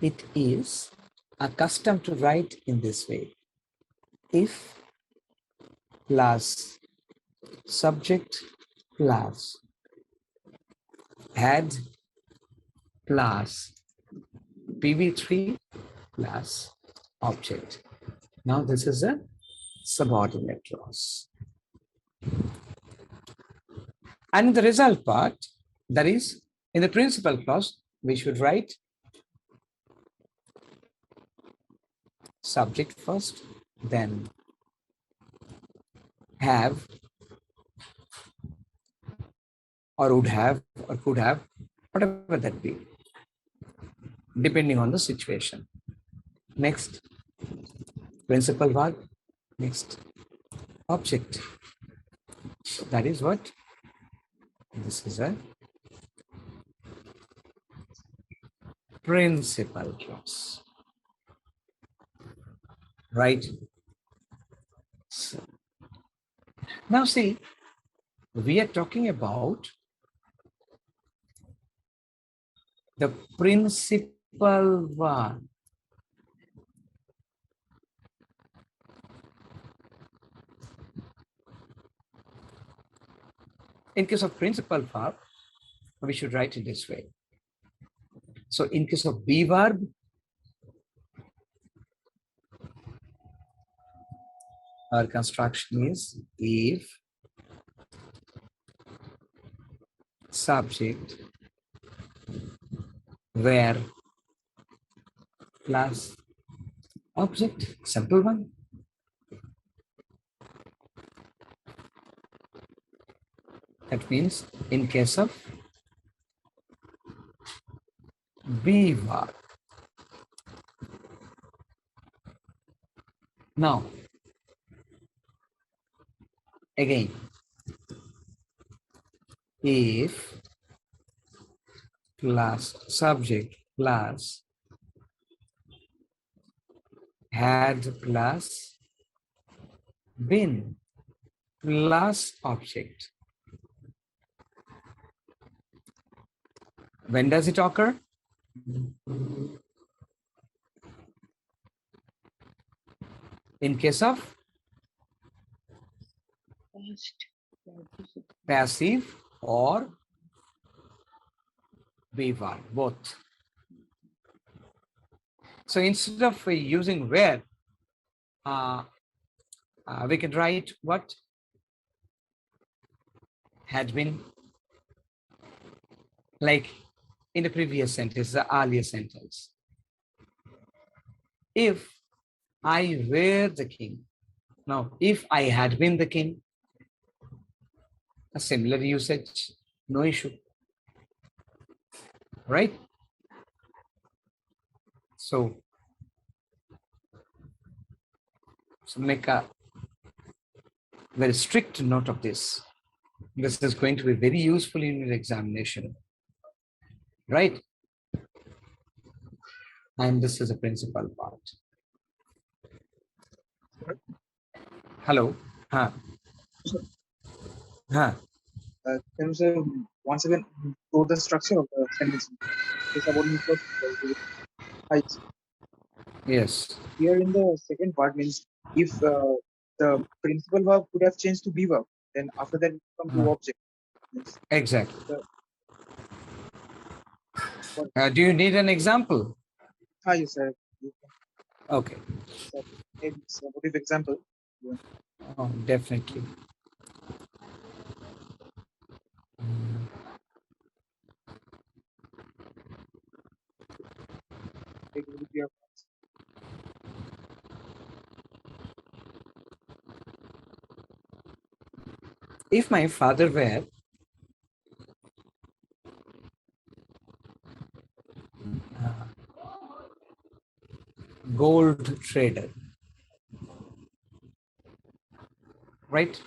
it is accustomed to write in this way. If plus subject plus had plus PV3 plus object. Now this is a subordinate clause. And in the result part, that is in the principal clause, we should write subject first, then have or would have or could have, whatever that be, depending on the situation. Next, principal verb. Next, object. That is what? This is a principal clause. Right? So, now see, we are talking about the principal verb. In case of principal verb, we should write it this way. So in case of be verb, our construction is if subject where plus object, simple one. That means in case of be verb. Now, again, if plus subject plus had plus been plus object. When does it occur? In case of Past participle. passive or be verb, both. So instead of using where, we can write what? Had been, like in the previous sentence, the earlier sentence. If I were the king. Now, if I had been the king, a similar usage, no issue. Right? So make a very strict note of this. This is going to be very useful in your examination. Right? And this is a principal part. Hello. Huh. Can you say once again through the structure of the sentence? The subordinate clause heights. Yes. Here in the second part means if the principal verb could have changed to be verb, then after that it come to object. Means Exactly. the, Do you need an example? yes, sir. Okay. So, maybe supportive example. Yeah. Oh, definitely. Take a look here. If my father were gold trader, right?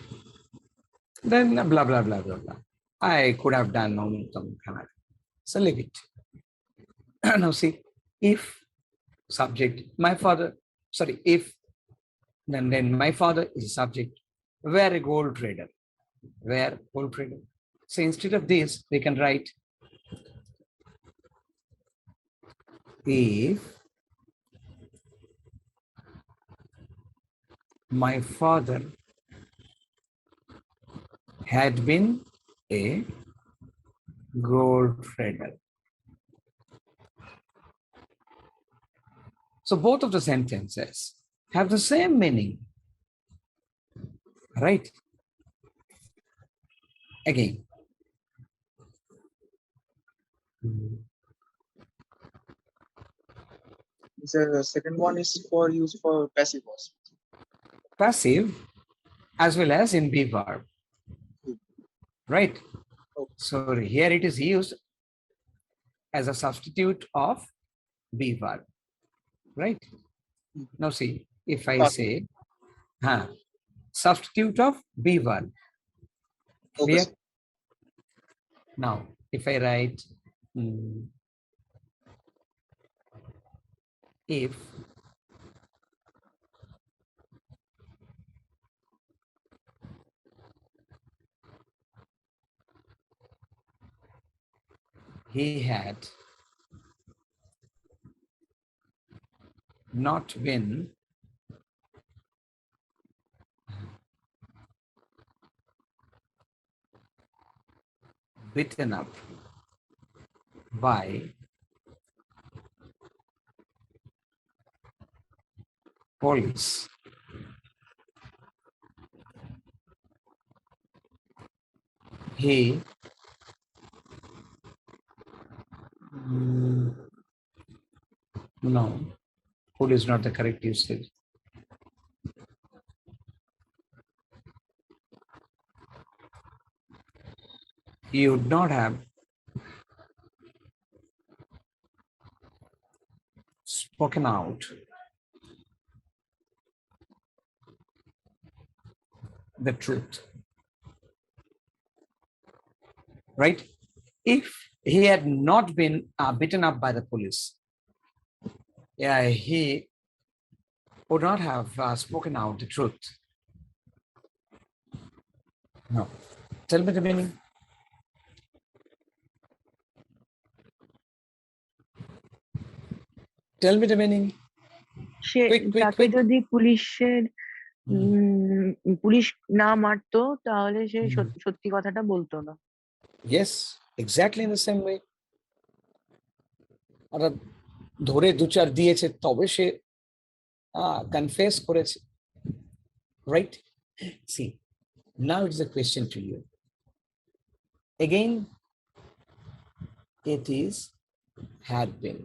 Then blah, blah, blah, blah, blah. I could have done momentum. So leave it. Now see, if subject, my father, sorry, if, then my father is a subject, were a gold trader, were gold trader. So instead of this, we can write, if my father had been a gold trader. So both of the sentences have the same meaning, right? Again. The second one is for use for passive voice. Passive as well as in be verb, right? Okay. So here it is used as a substitute of be verb, right? Now see, if I say, substitute of be verb, Okay, clear? sir. Now, if I write, if he had not been beaten up by police, he no, would is not the correct usage. He would not have spoken out the truth, right? If he had not been beaten up by the police, he would not have spoken out the truth. No. Tell me the meaning. Tell me the meaning. Say Quick, quick, তাকে quick. যদি পুলিশের police না মারতো তাহলে সে সত্যি কথাটা বলতো না। Yes, exactly in the same way. অর্থাৎ ধরে দু চার দিয়েছে তবে সে কনফেস করেছে, right? See, now it's a question to you. Again, it is had been.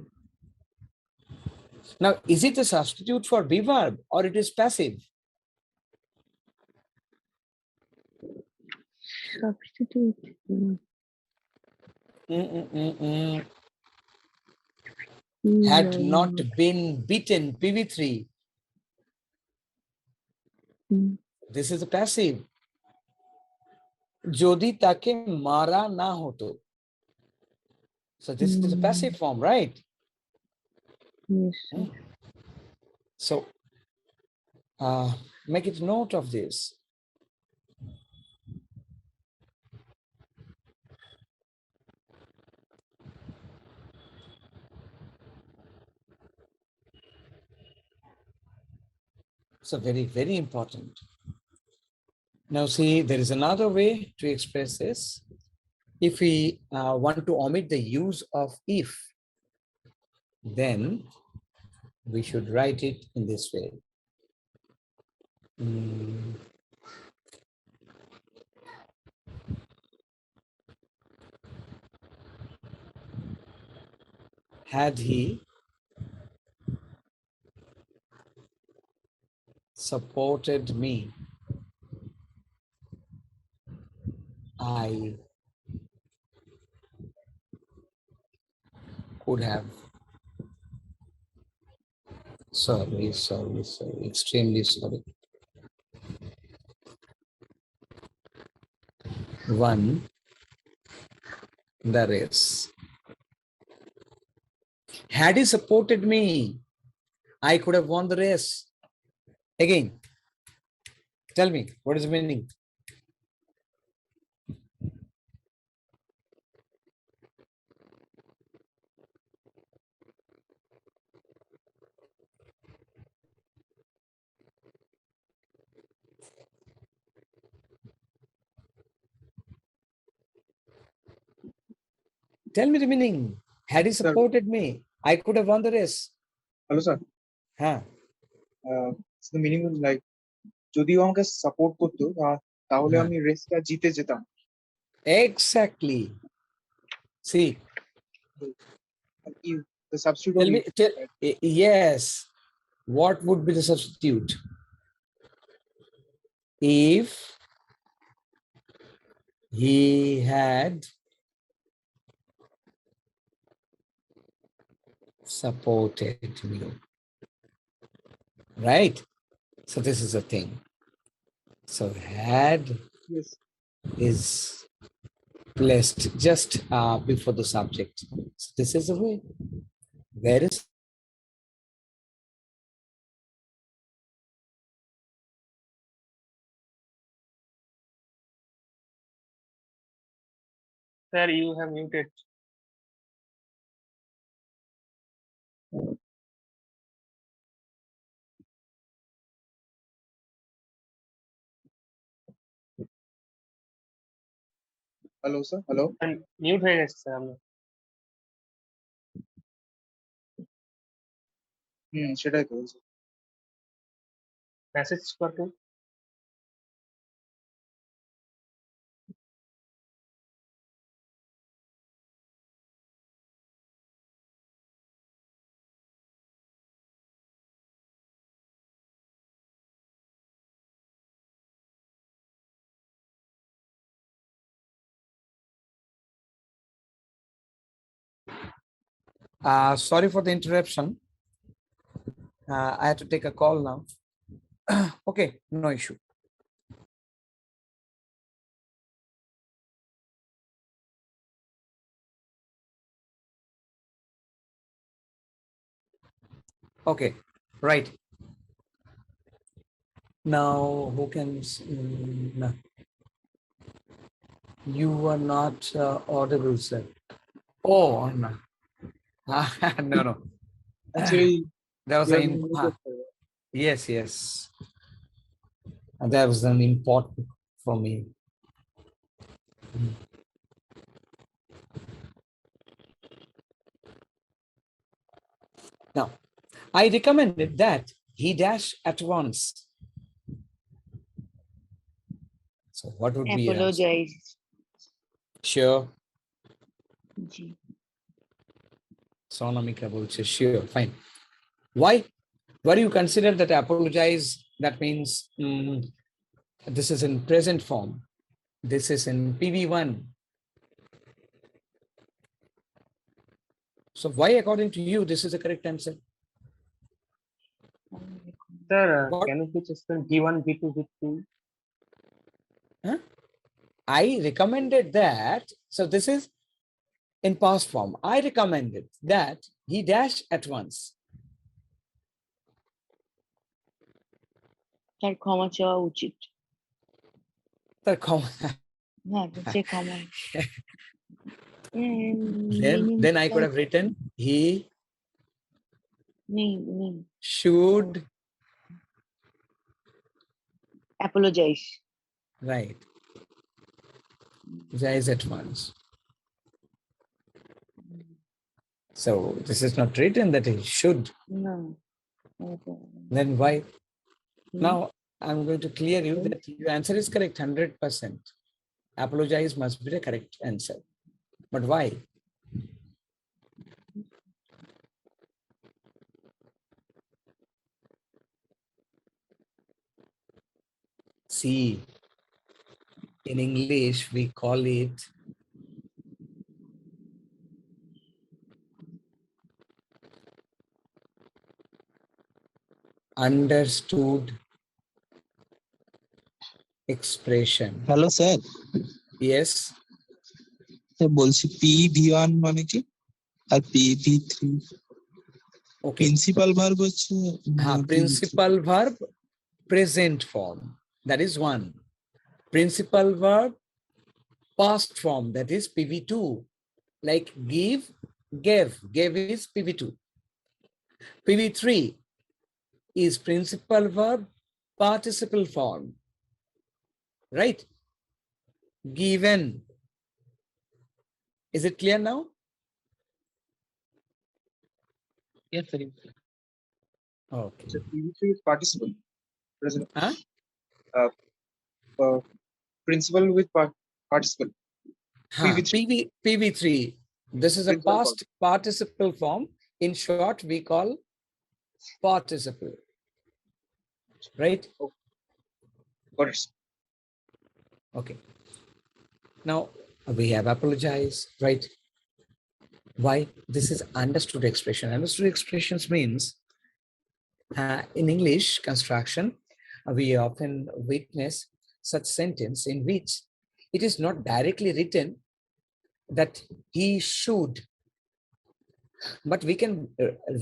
Now, is it a substitute for be verb or it is passive? Substitute. Had not been beaten, PV3. This is a passive. যদি তাকে মারা না হতো. So this is a passive form, right? Yes. So make it note of this. So very, very important. Now see, there is another way to express this. If we want to omit the use of if, then we should write it in this way. Mm. Had he supported me, I could have, sorry, extremely sorry, won the race. Had he supported me, I could have won the race. Again, tell me, what is the meaning? Tell me the meaning. Had he Sir. supported me, I could have won the race. Hello, sir. Huh? So the meaning was like, যদিও আমাকে support করতো তাহলে হ্যাঁ। আমি রেসটা জিতে যেতাম। Exactly. See, If the substitute tell of me, yes, what would be the substitute? If he had supported me, right? So this is a thing. So had yes. is placed just before the subject. So this is the way. Where is Sir, you have muted. Hello, sir. Hello. And mute হয়ে গেছে sir আমরা। সেটাই তো বলছি। Message করতে sorry for the interruption. I had to take a call now. Okay, no issue. Okay, right. Now, who can? No. You are not audible, sir. Oh, no. No. Actually, That was you have an been muted, sir. yes. That was an important for me. Now, I recommended that he dash at once. So what would be your answer? Apologize. Sure. G. Sonamika বলছে sure, fine. Why do you consider that apologize? That means this is in present form. This is in PV1. So why, according to you, this is the correct answer? Sir What? can you please explain V1 V2 V3? Huh? I recommended that. So this is in past form. I recommended that he dash at once. তার ক্ষমা চাওয়া উচিত। The comma. হ্যাঁ, সে ক্ষমা। Then I could have written he নেই। should apologize. Right. Apologize at once. So this is not written that he should. No. Okay. Then why? Hmm. Now I'm going to clear you that your answer is correct 100%. Apologize must be the correct answer. But why? See, in English we call it understood expression. Hello sir, Yes. বলছি PV1 মানে কি আর PV3? Okay. Principal verb হচ্ছে Principal verb present form. That is one. Principal verb past form. That is PV2. Like give, gave. Gave is PV2. PV3 is principal verb participle form. Right? Given. Is it clear now? Okay. So PV3 is participle. Present. Huh? Principal with participle. PV3. This is a Principal past participle form. In short, we call participle. Right? Got it. Okay. Now we have apologize, right? Why? This is understood expression. Understood expressions means in English construction, we often witness such sentence in which it is not directly written that he should, but we can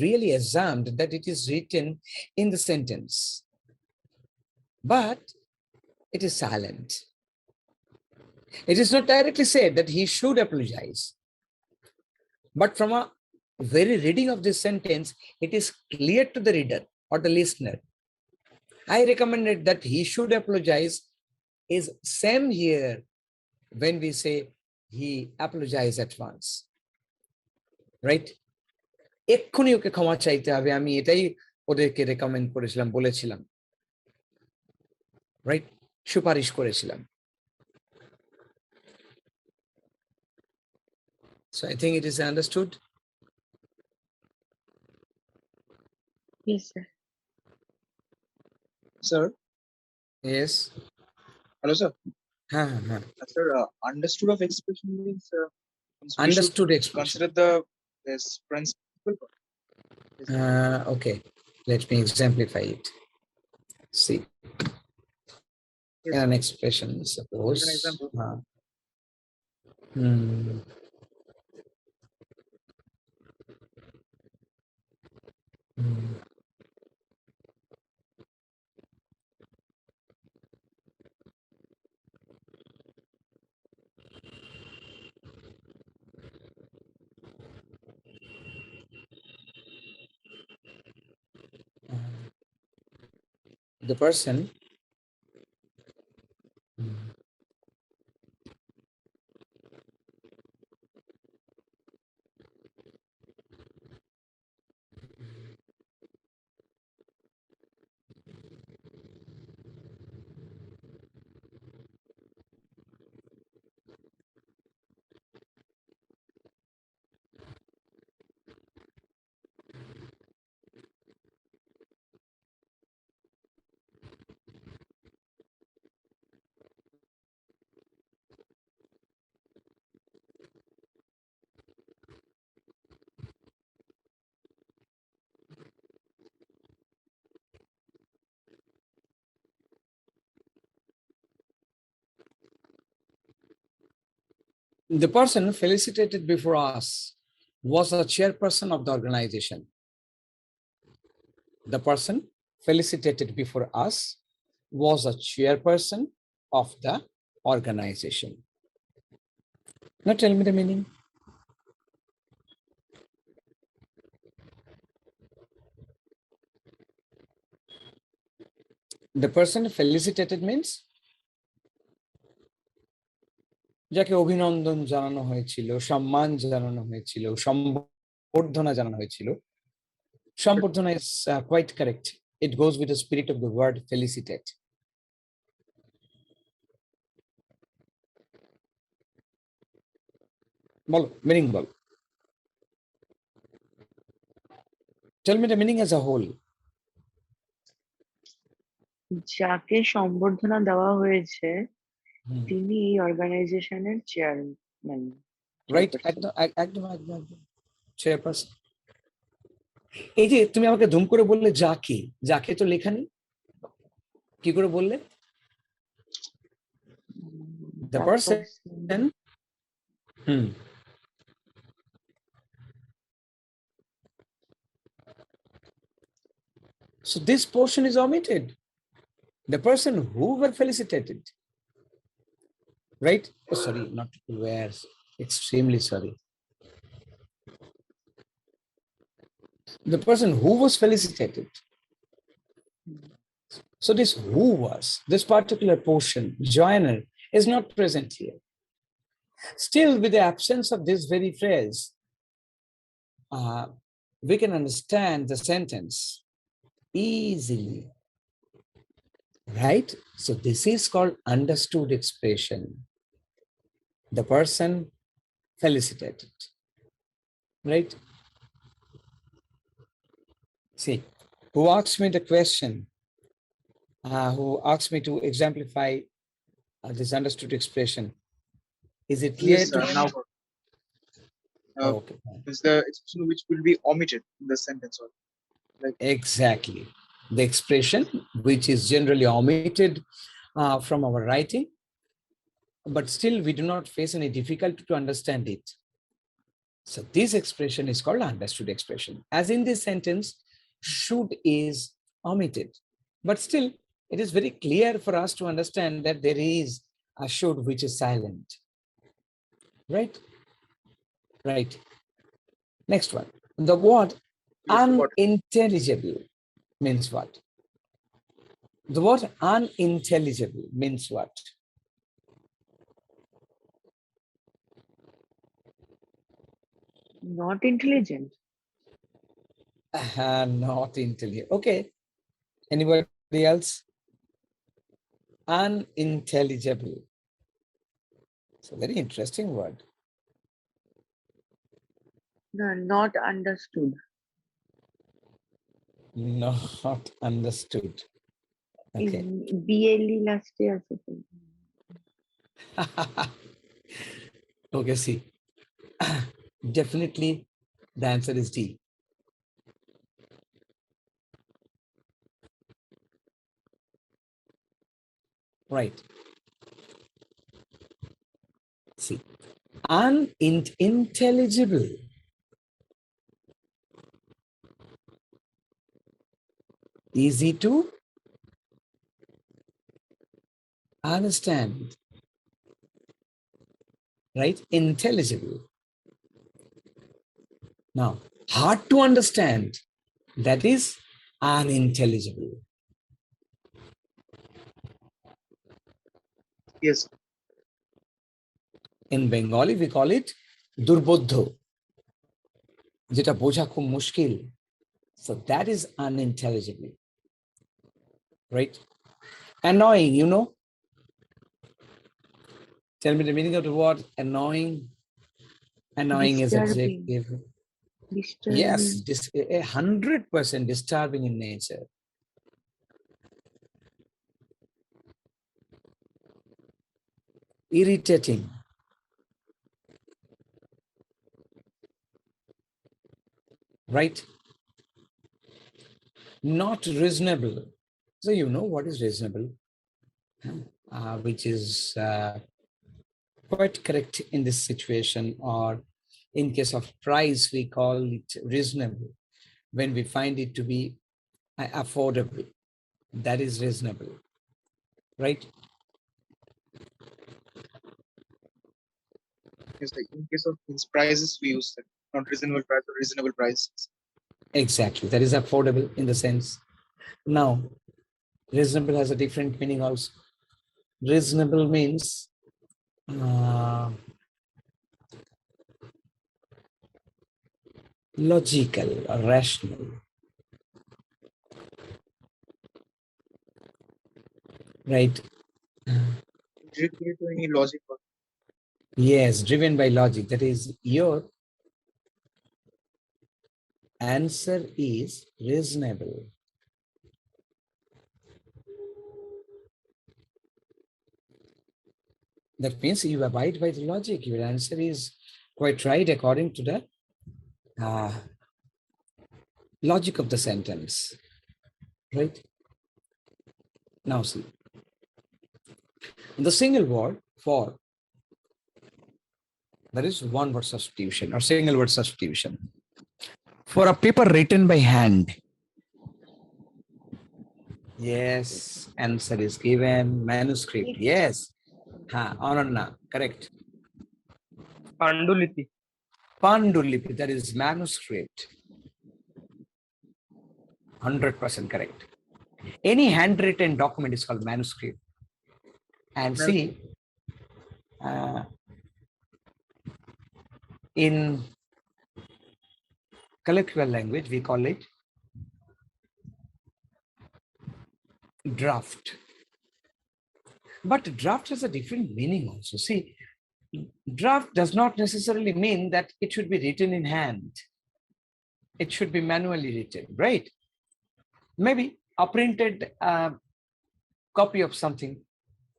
really assume that it is written in the sentence, but it is silent. It is not directly said that he should apologize, but from a very reading of this sentence, it is clear to the reader or the listener. I recommended that he should apologize is same here when we say he apologized at once. Right? এক্ষুনি ওকে ক্ষমা চাইতে হবে, আমি এটাই ওদেরকে recommend করেছিলাম, বলেছিলাম। Right? সুপারিশ করেছিলাম। So I think it is understood. Yes, sir. Sir. Yes. Hello, sir. Sir, understood of expression means understood expression. Consider the principle. Okay, let me exemplify it. See, Yes. an expression, suppose. An example. The person felicitated before us was a chairperson of the organization. The person felicitated before us was a chairperson of the organization. Now tell me the meaning. The person felicitated means যাকে অভিনন্দন জানানো হয়েছিল, সম্মান জানানো হয়েছিল, সম্বর্ধনা জানানো হয়েছিল। সম্বর্ধনা is quite correct. It goes with the spirit of the word felicitate. বলো meaning বলো। Tell me the meaning as a whole. যাকে সম্বর্ধনা দেওয়া হয়েছে Hmm. তিনি এই অর্গানাইজেশনের চেয়ারম্যান। রাইট, একদম একদম একদম একদম চেয়ারপারসন। এই যে তুমি আমাকে ধুম করে বললে যাকে, যাকে তো লেখা নেই, কি করে বললে? The person. So this portion is omitted. The person who were felicitated. Right? Oh, sorry, not were. Extremely sorry. The person who was felicitated. So this who was, this particular portion, joiner, is not present here. Still, with the absence of this very phrase, we can understand the sentence easily. Right? So this is called understood expression. The person felicitated. Right? See, who asked me the question, who asked me to exemplify this understood expression? Is it clear? Yes, now Okay. is the expression which will be omitted in the sentence. Or like Exactly. The expression which is generally omitted from our writing, but still we do not face any difficulty to understand it. So this expression is called understood expression. As in this sentence, should is omitted, but still it is very clear for us to understand that there is a should which is silent. Right? Right. Next one. The word unintelligible means what? The word unintelligible means what? Not intelligent. Not intelligent. Okay. Anybody else? Unintelligible. It's a very interesting word. No, not understood. Not understood. Okay. BLE last year. Okay, see. Definitely the answer is D. Right. See, unintelligible. Easy to understand. Right? Intelligible. Now, hard to understand. That is unintelligible. yes, In Bengali, we call it durbodho, যেটা বোঝা খুব মুশকিল. So that is unintelligible. Right? Annoying, you know? Tell me the meaning of the word annoying. Annoying is adjective. Disturbing. Yes, 100% disturbing in nature. Irritating. Right? Not reasonable. So you know what is reasonable, which is quite correct in this situation, or in case of price, we call it reasonable. When we find it to be affordable, that is reasonable, right? yes. Like in case of these prices, we use that not reasonable price or reasonable price. Exactly, that is affordable in the sense. Now, Reasonable has a different meaning also. Reasonable means logical or rational, right? Due to any logic or Yes, driven by logic. That is, your answer is reasonable. That means you abide by the logic. Your answer is quite right according to the logic of the sentence, right? Now see, the single word for, that is one word substitution or single word substitution. For a paper written by hand. Yes, answer is given. Manuscript. Yes. Ananna, correct. Pandulipi. Pandulipi, that is manuscript. 100% correct. Any handwritten document is called manuscript. And see, in colloquial language, we call it draft. But draft has a different meaning also. See, draft does not necessarily mean that it should be written in hand. It should be manually written, right? Maybe a printed copy of something,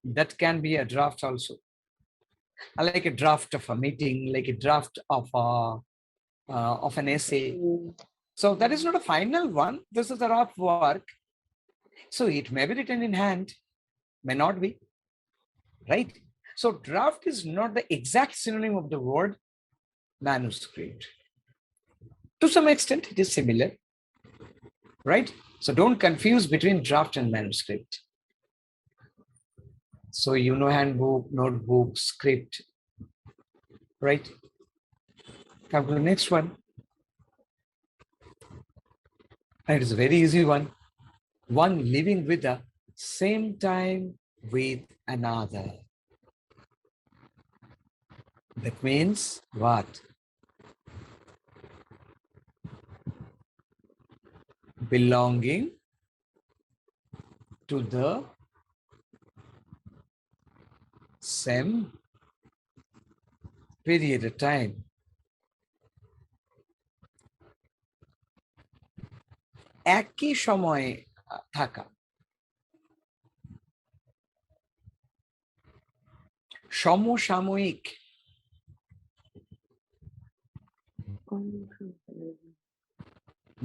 that can be a draft also. Like a draft of a meeting, like a draft of an essay. So that is not a final one. This is a rough work. So it may be written in hand, may not be, right? So draft is not the exact synonym of the word manuscript. To some extent, it is similar, right? So don't confuse between draft and manuscript. So you know handbook, notebook, script, right? Come to the next one. And it's a very easy one. One living with the same time with another. That means what? Belonging to the same period of time. একই সময়ে থাকা। সমসাময়িক।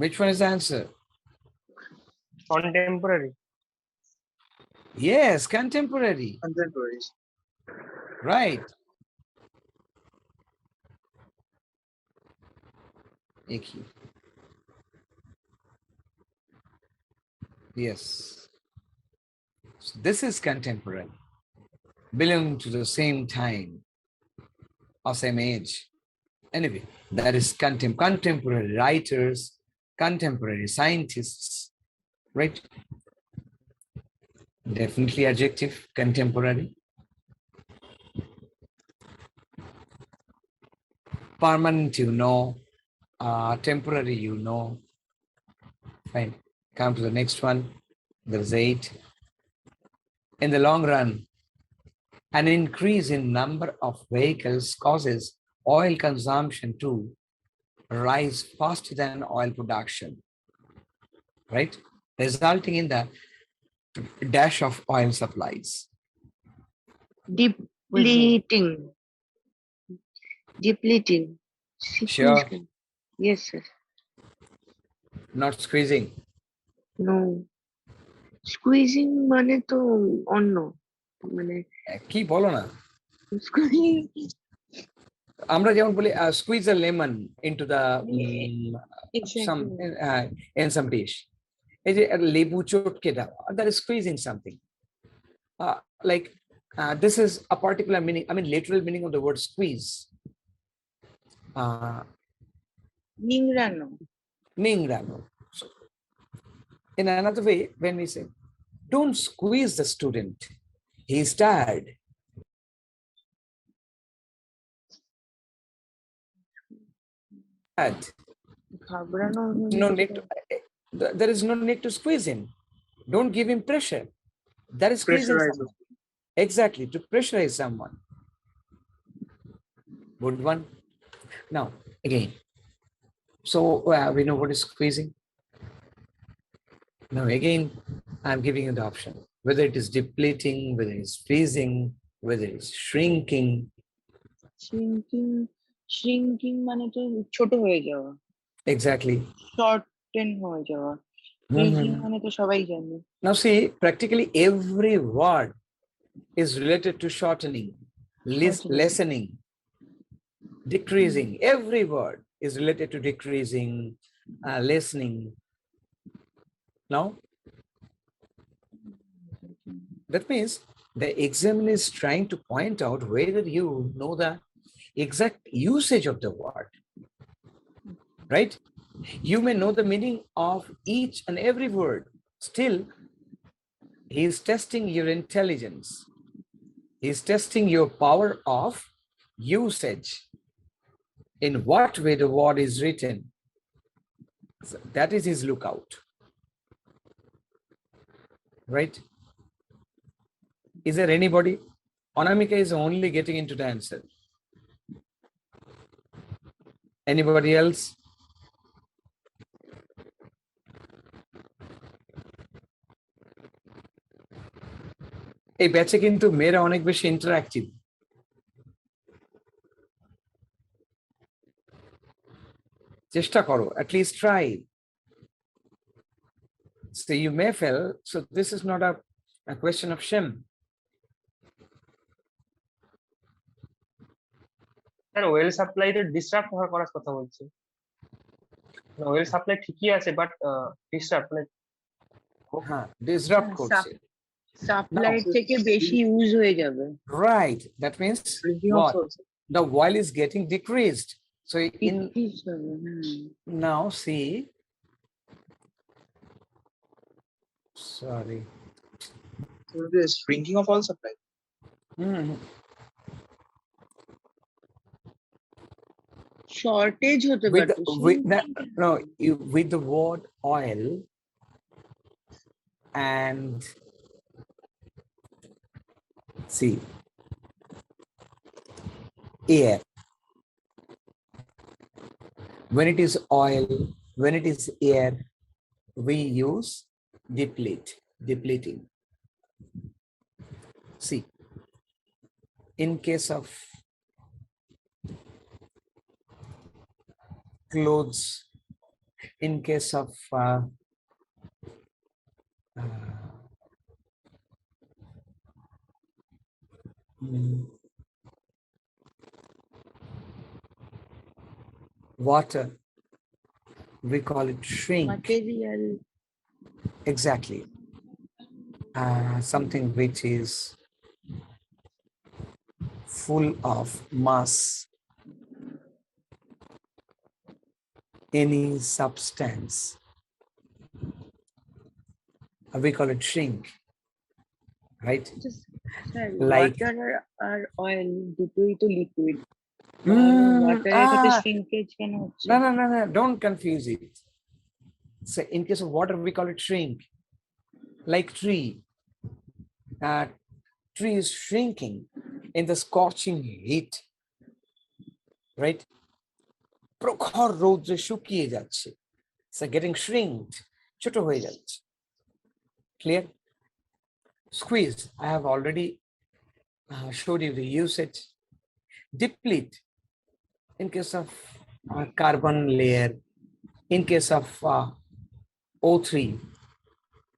Which one is the answer? Contemporary. Yes, contemporary. contemporaries. Right. একই। Yes. So this is contemporary, belonging to the same time or same age. Anyway, that is contemporary writers, contemporary scientists, right? Definitely adjective, contemporary. Permanent, you know. Temporary, you know. Fine. Come to the next one. There's 8. In the long run, an increase in number of vehicles causes oil consumption to rise faster than oil production, right? Resulting in the dash of oil supplies. Depleting. Depleting. Sure. Yes, sir. Not squeezing. No. Squeezing মানে তো অন্য মানে কি বলো না? আমরা যেমন বলি squeeze a lemon into the some in some dish. এই যে লেবু চটকে দেওয়া, that is squeezing something. Like this is a particular meaning, I mean literal meaning of the word squeeze. নিংড়ানো. Ningrano. So, in another way, when we say Don't squeeze the student. He's tired. ঘাবড়ানো No need to, there is no need to squeeze him. Don't give him pressure. That is squeezing Pressurize someone. Exactly, to pressurize someone. Good one. Now, again. So we know what is squeezing. Now, again, I'm giving you the option. Whether it is depleting, whether it is freezing, whether it is shrinking. Shrinking মানে তো ছোট হয়ে যাওয়া, Exactly. Shorten হয়ে যাওয়া। Freezing মানে তো সবাই জানে। Now see, practically every word is related to shortening, lessening, decreasing. Every word is related to decreasing, lessening. Now, that means the examiner is trying to point out whether you know the exact usage of the word, right? You may know the meaning of each and every word. Still, he is testing your intelligence. He is testing your power of usage. In what way the word is written. So that is his lookout. Right? Is there anybody? Anamika is only getting into the answer. Anybody else? এই ব্যাচে কিন্তু মেয়েরা অনেক বেশি interactive. চেষ্টা করো, at least try. So you may fail, so this is not a question of shame. Oil সাপ্লাইতে disturb করার কথা বলছি। ওয়েল সাপ্লাই ঠিকই আছে, বাট ডিস্টার্ব মানে হ্যাঁ, disrupt করছে। সাপ্লাইর থেকে বেশি ইউজ হয়ে যাবে। Right, that means what? The while is getting decreased. So in now see, sorry. So the shrinking of all supply. Shortage হতে With পারে। with the word oil and see air. When it is oil, when it is air, we use depleting. See, in case of clothes, in case of water, we call it shrink. Material. Exactly. Something which is full of mass, any substance, we call it shrink, right? Like water or oil, দুটোই তো liquid. Water এর সাথে shrinkage কেন হচ্ছে? No, don't confuse it. So in case of water, we call it shrink. Like tree. Tree is shrinking in the scorching heat, right? প্রখর রৌদ্রে শুকিয়ে যাচ্ছে. So getting shrinked, ছোট হয়ে যাচ্ছে. Clear? Squeeze, I have already showed you the usage. Deplete, in case of carbon layer, in case of O3,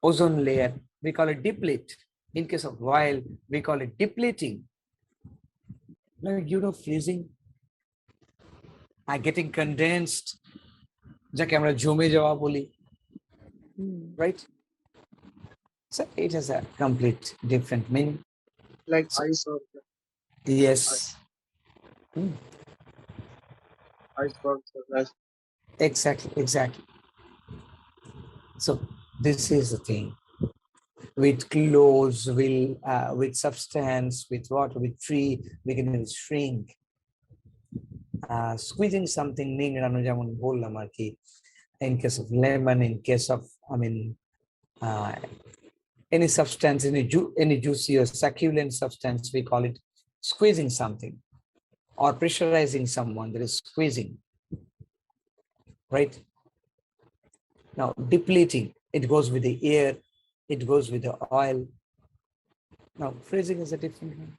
ozone layer, we call it deplete. In case of oil, we call it depleting. Now, freezing, getting condensed, যাকে আমরা জমে যাওয়া বলি, right? So it has a complete different meaning. Like ice or yes. icebergs or ice. Exactly. So this is the thing. with clothes, with substance, with water, with tree, we can use shrink. Squeezing something, ningrano যেমন বললাম আর কি. In case of lemon, in case of, any substance, any juicy or succulent substance, we call it squeezing something, or pressurizing someone, that is squeezing, right? Now, depleting, it goes with the air, it goes with the oil. Now, freezing is a different one.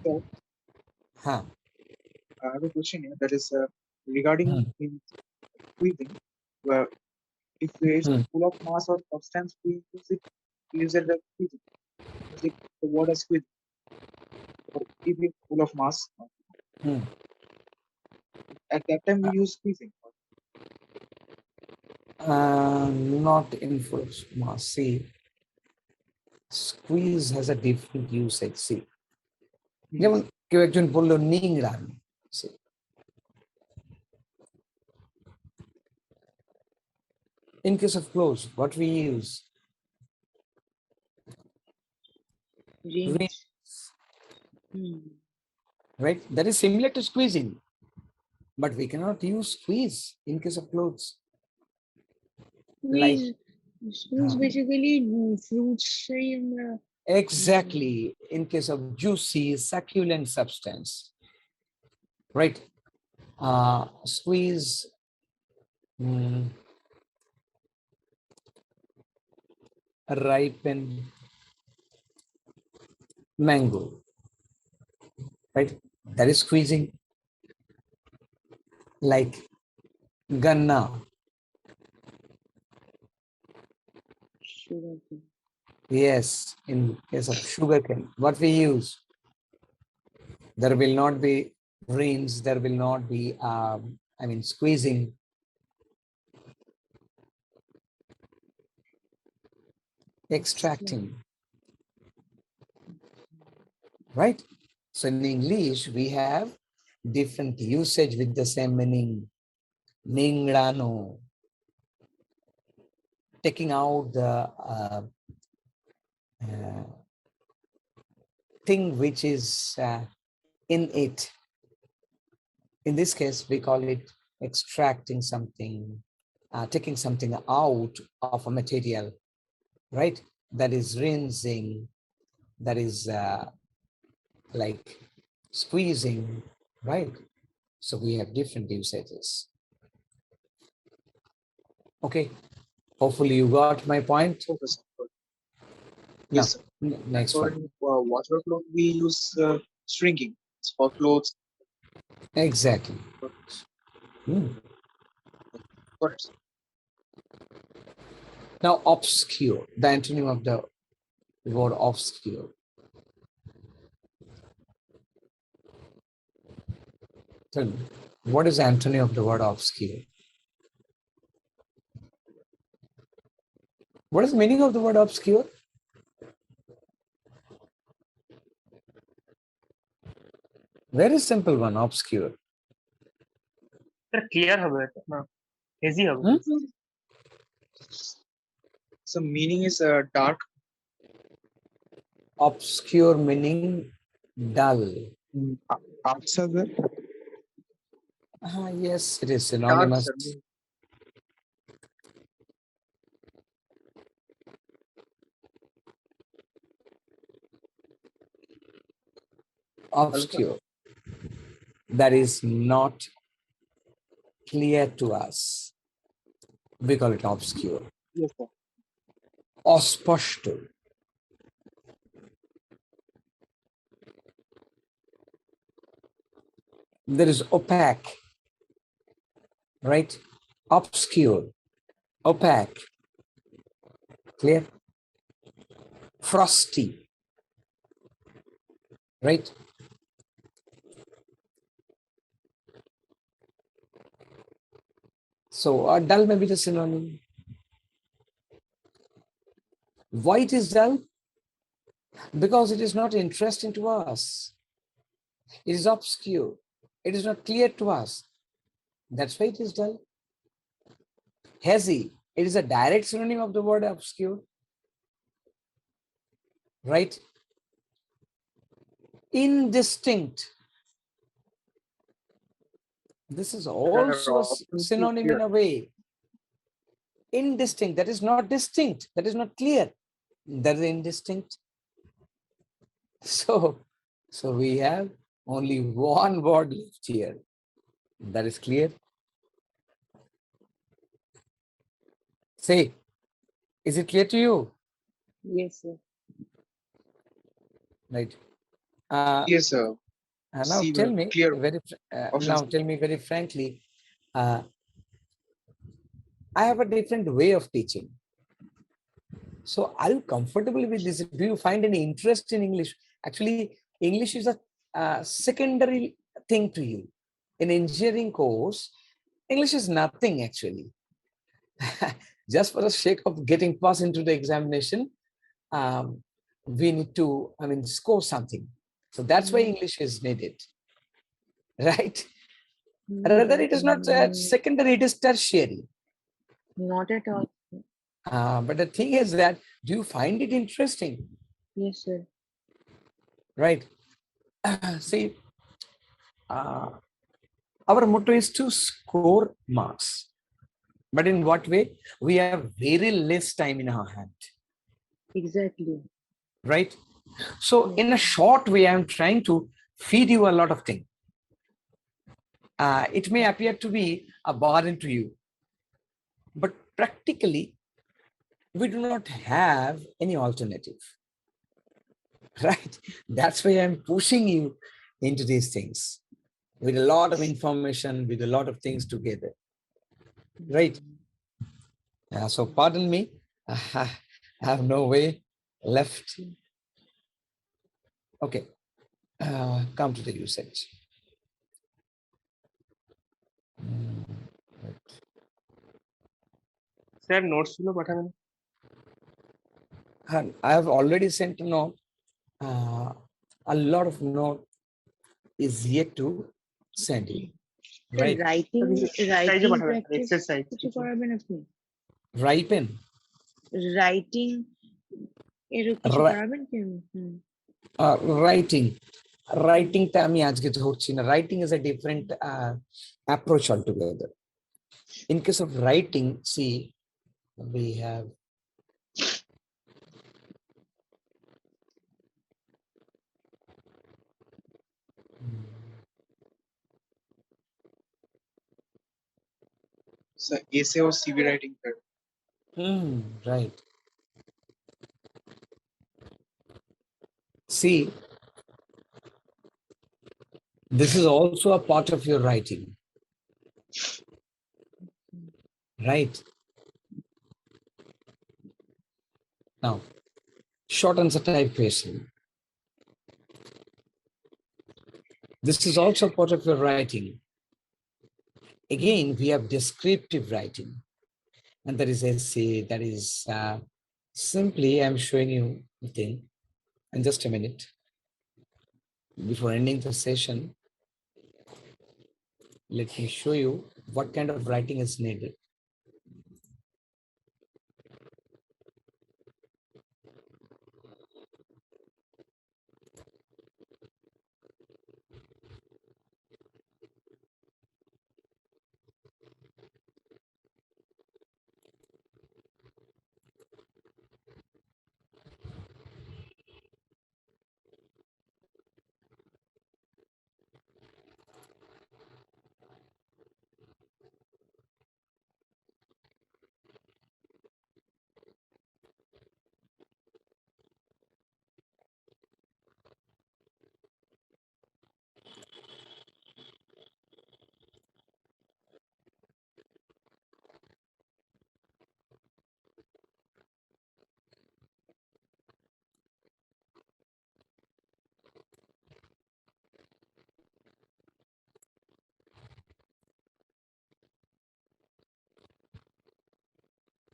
So, Huh. I have a question here that is regarding in squeezing. Where if there is full of mass or substance, we use it as squeezing. Use it the word as squeezing. Or if it's full of mass, at that time we use squeezing. Not in full mass. See, squeeze has a different usage. See, যেমন কেউ একজন বললো নিংড়ান. See, in case of clothes, what we use? Rinse. Right? That is similar to squeezing, but we cannot use squeeze in case of clothes. Like Squeeze basically fruits. Exactly, in case of juicy, succulent substance, right? Squeeze, ripen mango, right? That is squeezing. Like ganna. Sugarcane. Yes, in case of sugarcane, what we use? There will not be rinse, there will not be, squeezing. Extracting. Right? So in English, we have different usage with the same meaning. Ningrano, taking out the thing which is in it. In this case, we call it extracting something, taking something out of a material, right? That is rinsing, that is like squeezing, right? So we have different usages. Okay, hopefully you got my point. Yes, sir. Next for one. water cloth we use shrinking. It's for clothes. Exactly. Correct. Now, obscure, the antonym of the word obscure. Tell me, what is the antonym of the word obscure? What is the meaning of the word obscure? Very simple one, obscure. Clear হবে এটা না hazy হবে. So meaning is dark. Obscure meaning dull. Yes, it is synonymous. Dark, sir. Obscure. That is not clear to us. We call it obscure. Yes, sir. Ospashto. There is opaque, right? Obscure, opaque, clear? Frosty, right? So dull may be the synonym. White is dull because it is not interesting to us. It is obscure. It is not clear to us. That's why it is dull. Hazy, It is a direct synonym of the word obscure, right? Indistinct. This is also a synonym in a way. Indistinct, that is not distinct, that is not clear, that is indistinct. So we have only one word left here. That is clear. Say, is it clear to you? Yes, sir. Right. Yes, sir. Now See, tell me clear very frankly, I have a different way of teaching. So are you comfortable with this? Do you find any interest in English? Actually, English is a secondary thing to you. In engineering course, English is nothing actually. Just for the sake of getting passed into the examination, we need to, score something. So that's why English is needed, right? Rather, it is not secondary, it is tertiary. Not at all. But the thing is that, do you find it interesting? Yes, sir. Right. See, our motto is to score marks. But in what way? We have very less time in our hand. Exactly. Right? So in a short way, I'm trying to feed you a lot of things. It may appear to be a burden to you, but practically, we do not have any alternative. Right? That's why I'm pushing you into these things with a lot of information, with a lot of things together. Right? So pardon me, I have no way left. Okay, come to the usage. Sir, notes গুলো পাঠাবেন। I have already sent a note. A lot of note is yet to send you. Right? Writing practice exercise কিছু করাবেন আপনি? Ripen. Writing এর কিছু করাবেন কি? Writing টা আমি আজকে ধরছি না. Writing is a different approach altogether. In case of writing, see, we have So essay or CV writing. right. See, this is also a part of your writing. Right. Now, short answer type question. This is also part of your writing. Again, we have descriptive writing, and that is essay. That is simply, I'm showing you the thing. In just a minute, before ending the session, let me show you what kind of writing is needed.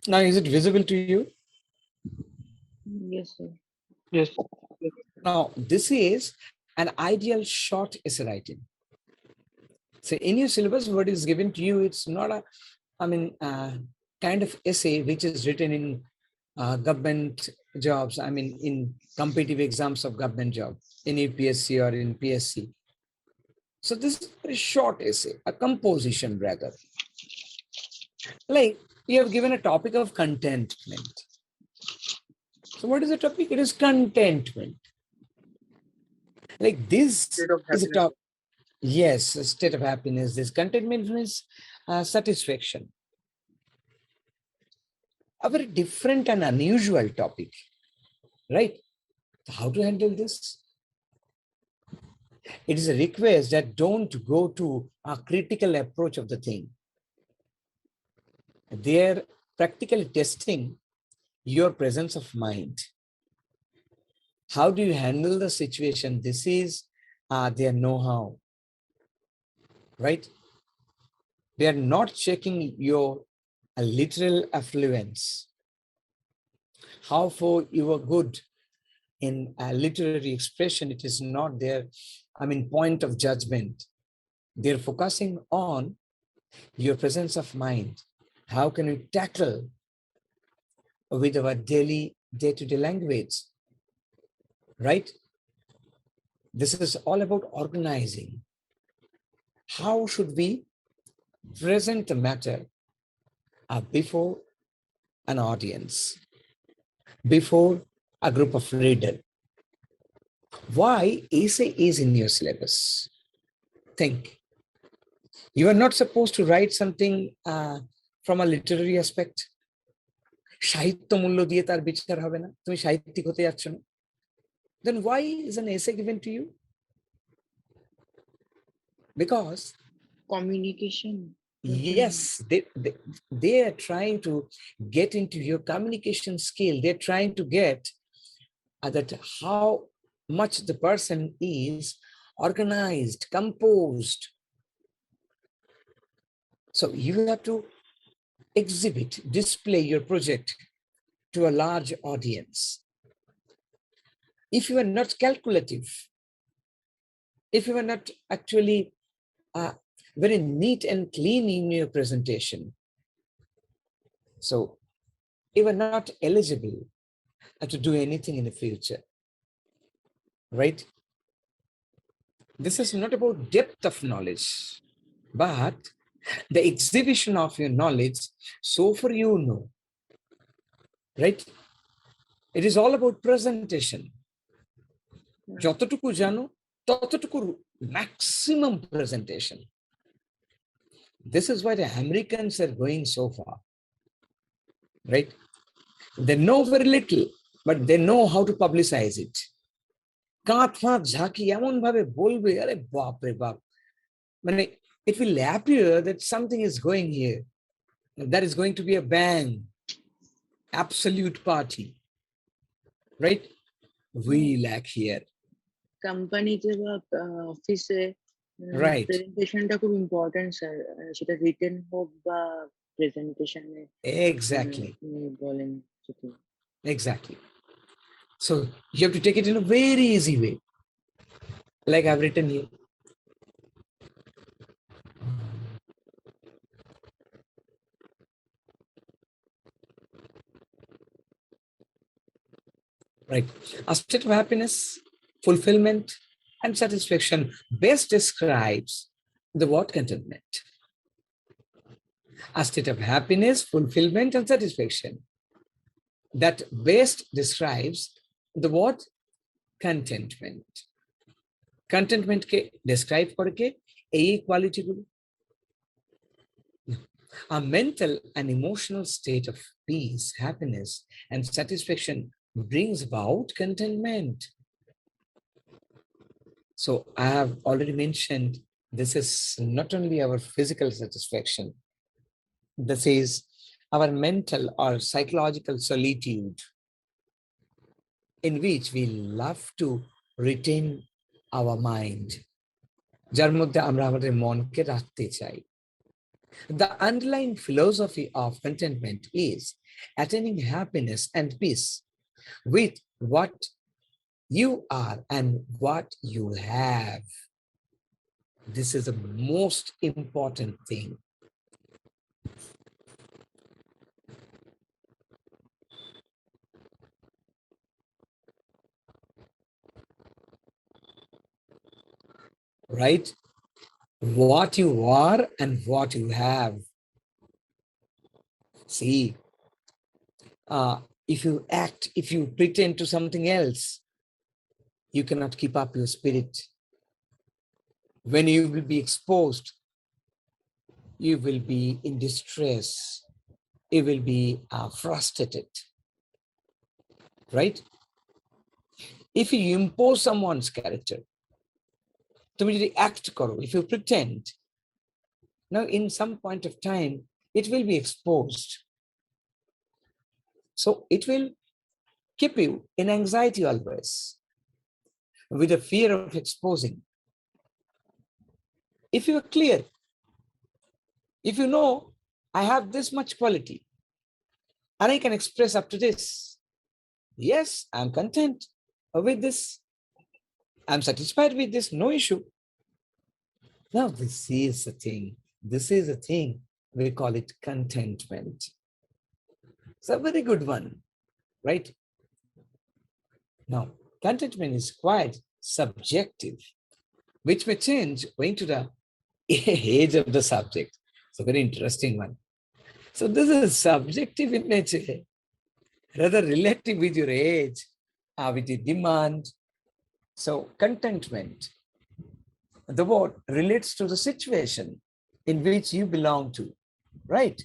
Now, is it visible to you? Yes, sir. Yes. Now, this is an ideal short essay writing. So in your syllabus, what is given to you, it's not a, kind of essay which is written in government jobs, I mean, in competitive exams of government job, in UPSC or in PSC. So this is a short essay, a composition rather. Like you have given a topic of contentment. So what is the topic? It is contentment. Like this State of is a happiness. topic. Yes, a state of happiness. This contentment means satisfaction. A very different and unusual topic, right? How to handle this? It is a request that don't go to a critical approach of the thing. They're practically testing your presence of mind. How do you handle the situation? This is their know-how, right? They are not checking your literal affluence. How far you are good in a literary expression, it is not their, point of judgment. They're focusing on your presence of mind. How can we tackle with our daily, day-to-day language, right? This is all about organizing. How should we present the matter before an audience, before a group of readers? Why essay is in your syllabus? Think. You are not supposed to write something from a literary aspect. সাহিত্য মূল্য দিয়ে তার বিচার হবে না, তুমি সাহিত্যিক হতে যাচ্ছ না। Then why is an essay given to you? Because communication. Yes, they are trying to get into your communication skill. They're trying to get that how much the person is organized, composed. So you have to exhibit, display your project to a large audience. If you are not calculative, if you are not actually very neat and clean in your presentation, so you are not eligible to do anything in the future, right? This is not about depth of knowledge, but the exhibition of your knowledge, so for you know, right? It is all about presentation. যতটুকু জানো ততটুকু maximum presentation. This is why the Americans are going so far, right? They know very little, but they know how to publicize it. কাঁধ ফাঁধ ঝাঁকি এমন ভাবে বলবে, আরে বাপ রে বাপ, মানে it will appear that something is going here. That is going to be a bang, absolute party, right? We lack here. কোম্পানিতে বা অফিসে Right. প্রেজেন্টেশনটা খুব ইম্পর্টেন্ট স্যার, সেটা রিটেন হোক বা প্রেজেন্টেশনে Exactly. বলেন। Exactly. So you have to take it in a very easy way, like I've written here. Right. A state of happiness, fulfillment, and satisfaction best describes the word contentment. A state of happiness, fulfillment, and satisfaction that best describes the word contentment. Contentment ke describe korke ei quality gulo. A mental and emotional state of peace, happiness, and satisfaction brings about contentment. So I have already mentioned this is not only our physical satisfaction, this is our mental or psychological solitude in which we love to retain our mind. যার মধ্যে আমরা আমাদের মনকে রাখতে চাই। The underlying philosophy of contentment is attaining happiness and peace with what you are and what you have. This is the most important thing. right? What you are and what you have. See, if you pretend to something else, you cannot keep up your spirit. When you will be exposed, you will be in distress. You will be frustrated, right? If you impose someone's character, to act karo, if you pretend, now in some point of time, it will be exposed. So it will keep you in anxiety always, with the fear of exposing. If you are clear, if you know, I have this much quality, and I can express up to this, yes, I'm content with this. I'm satisfied with this, no issue. Now, this is the thing. This is the thing. We call it contentment. It's a very good one, right? Now, contentment is quite subjective, which may change going to the age of the subject. It's a very interesting one. So this is subjective in nature, rather relative with your age, with your demand. So contentment, the word relates to the situation in which you belong to, right?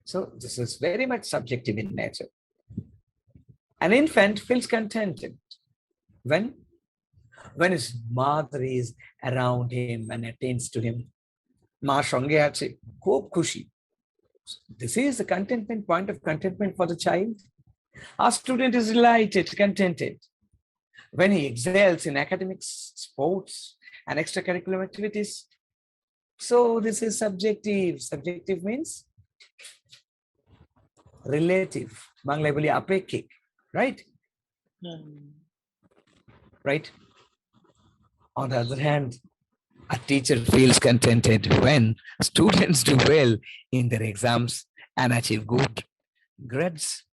So this is very much subjective in nature. An infant feels contented when his mother is around him and attends to him. Ma songe ache, khub khushi. This is the contentment, point of contentment for the child. Our student is delighted, contented when he excels in academics, sports, and extracurricular activities. So this is subjective. Subjective means relative. Bangla boli apekkik, right? Right? On the other hand, a teacher feels contented when students do well in their exams and achieve good grades,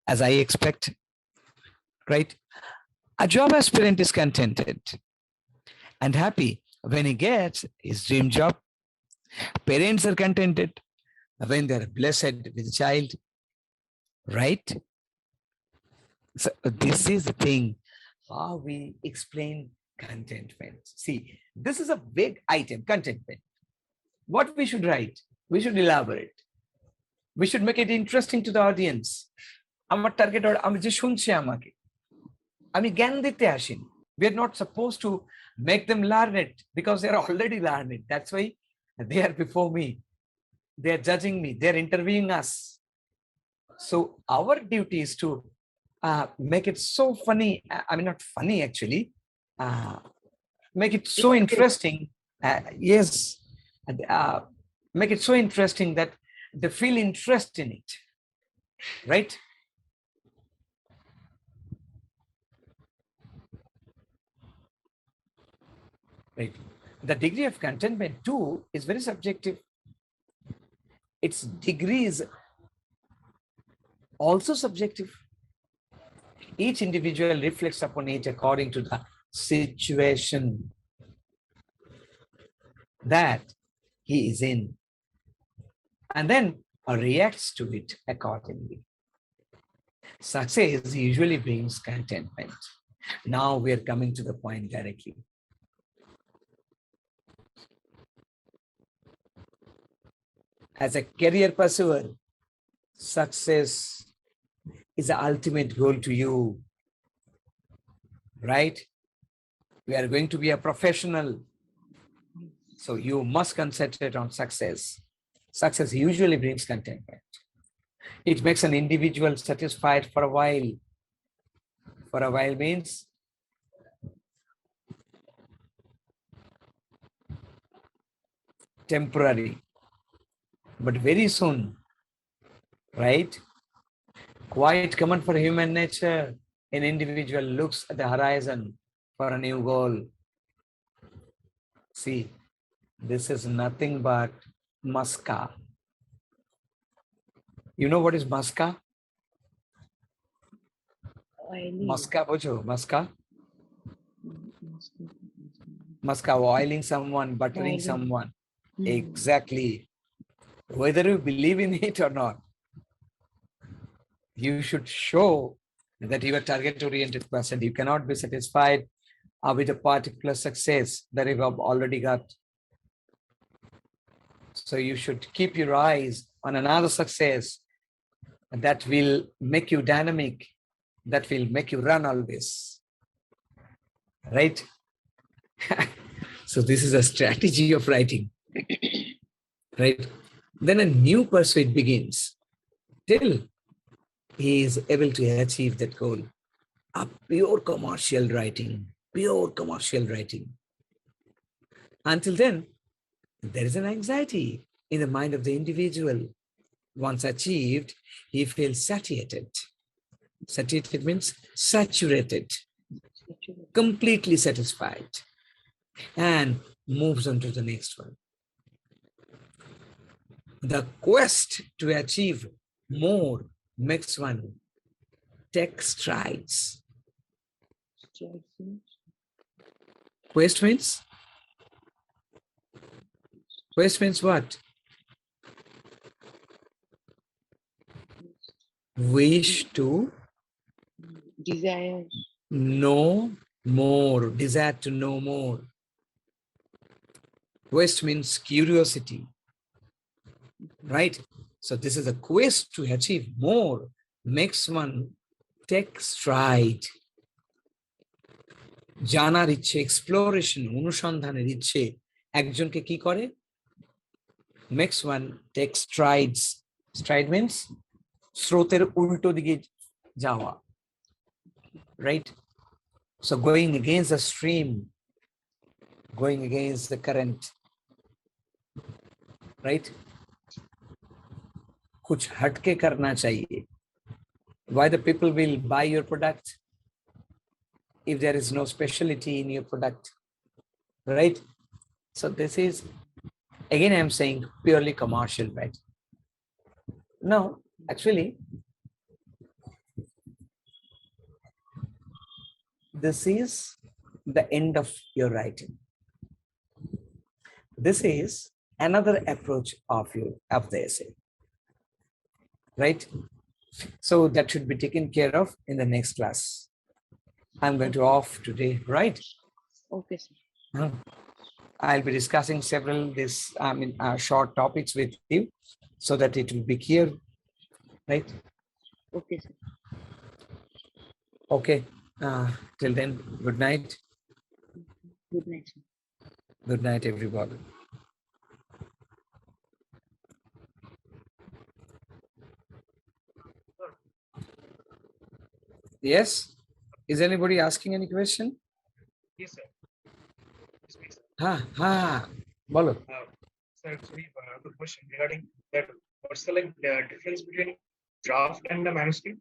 as I expect, right? A job aspirant is contented and happy when he gets his dream job. Parents are contented when they're blessed with a child, right? So this is the thing, how we explain contentment. See, this is a big item, contentment. What we should write? We should elaborate. We should make it interesting to the audience. Our target or আমি যে শুনছে আমাকে, আমি জ্ঞান দিতে আসিনি. We are not supposed to make them learn it because they are already learned. That's why they are before me. They are judging me. They are interviewing us. So our duty is to make it so funny. I mean, not funny actually. Make it so interesting. Yes. Make it so interesting that they feel interest in it. Right? Right. The degree of contentment too is very subjective. Its degree is also subjective. Each individual reflects upon it according to the situation that he is in, and then reacts to it accordingly. Success usually brings contentment. Now we are coming to the point directly. As a career pursuer, success is the ultimate goal to you, right? We are going to be a professional, so you must concentrate on success. Success usually brings contentment. It makes an individual satisfied for a while. For a while means temporary, but very soon, right? Quite common for human nature. An individual looks at the horizon for a new goal. See, this is nothing but maska. You know what is maska? oily. Maska bojo, maska. Maska. Maska, oiling someone, buttering Oiling. someone. Hmm. Exactly. Whether you believe in it or not, you should show that you are target-oriented person. You cannot be satisfied with a particular success that you have already got. So you should keep your eyes on another success that will make you dynamic, that will make you run always. Right? So this is a strategy of writing. Right? Then a new pursuit begins till he is able to achieve that goal. A pure commercial writing, pure commercial writing. Until then, there is an anxiety in the mind of the individual. Once achieved, he feels satiated. Satiated means saturated, completely satisfied, and moves on to the next one. The quest to achieve more makes one take strides. Quest means what? Wish to Desire. know more, desire to know more. Quest means curiosity, right? So this is a quest to achieve more, makes one take stride. জানার ইচ্ছে, exploration, অনুসন্ধানের ইচ্ছে একজনকে কি করে? Makes one take strides. Stride means স্রোতের উল্টো দিকে যাওয়া, right? So going against the stream, going against the current, right? कुछ हटके करना चाहिए. Why the people will buy your product if there is no specialty in your product, right? So this is, again, I'm saying purely commercial, right? Now, actually, this is the end of your writing. This is another approach of the essay, right? So that should be taken care of in the next class. I'm going to off today, right? Okay, sir. I'll be discussing several short topics with you so that it will be clear, right? Okay, sir. Okay. Till then, good night. Good night, sir. Good night, everybody. Yes? Is anybody asking any question? Yes, sir. Bolo. Sir, actually, the question regarding that, what's the difference between draft and the manuscript?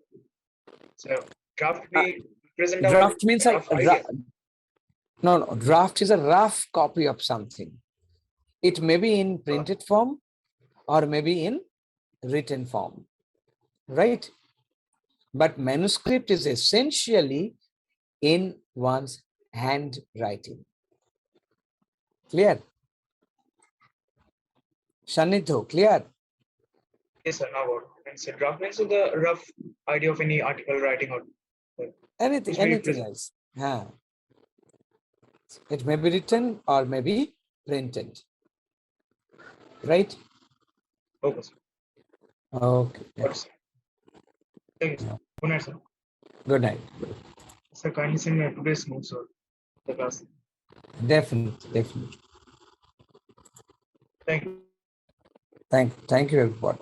So draft we present our Draft means rough idea. no, draft is a rough copy of something. It may be in printed form or maybe in written form, right? But manuscript is essentially in one's handwriting. Clear? Shanidho, clear? Yes, sir. Now what? And so draft means the rough idea of any article writing or Anything else. It may be written or may be printed, right? Okay, sir. Okay. Got it, sir. Thank you, sir. Good night, sir. Good night. Sir, kindly send me today's notes or the class. Definitely. Thank you. Thank you, everybody.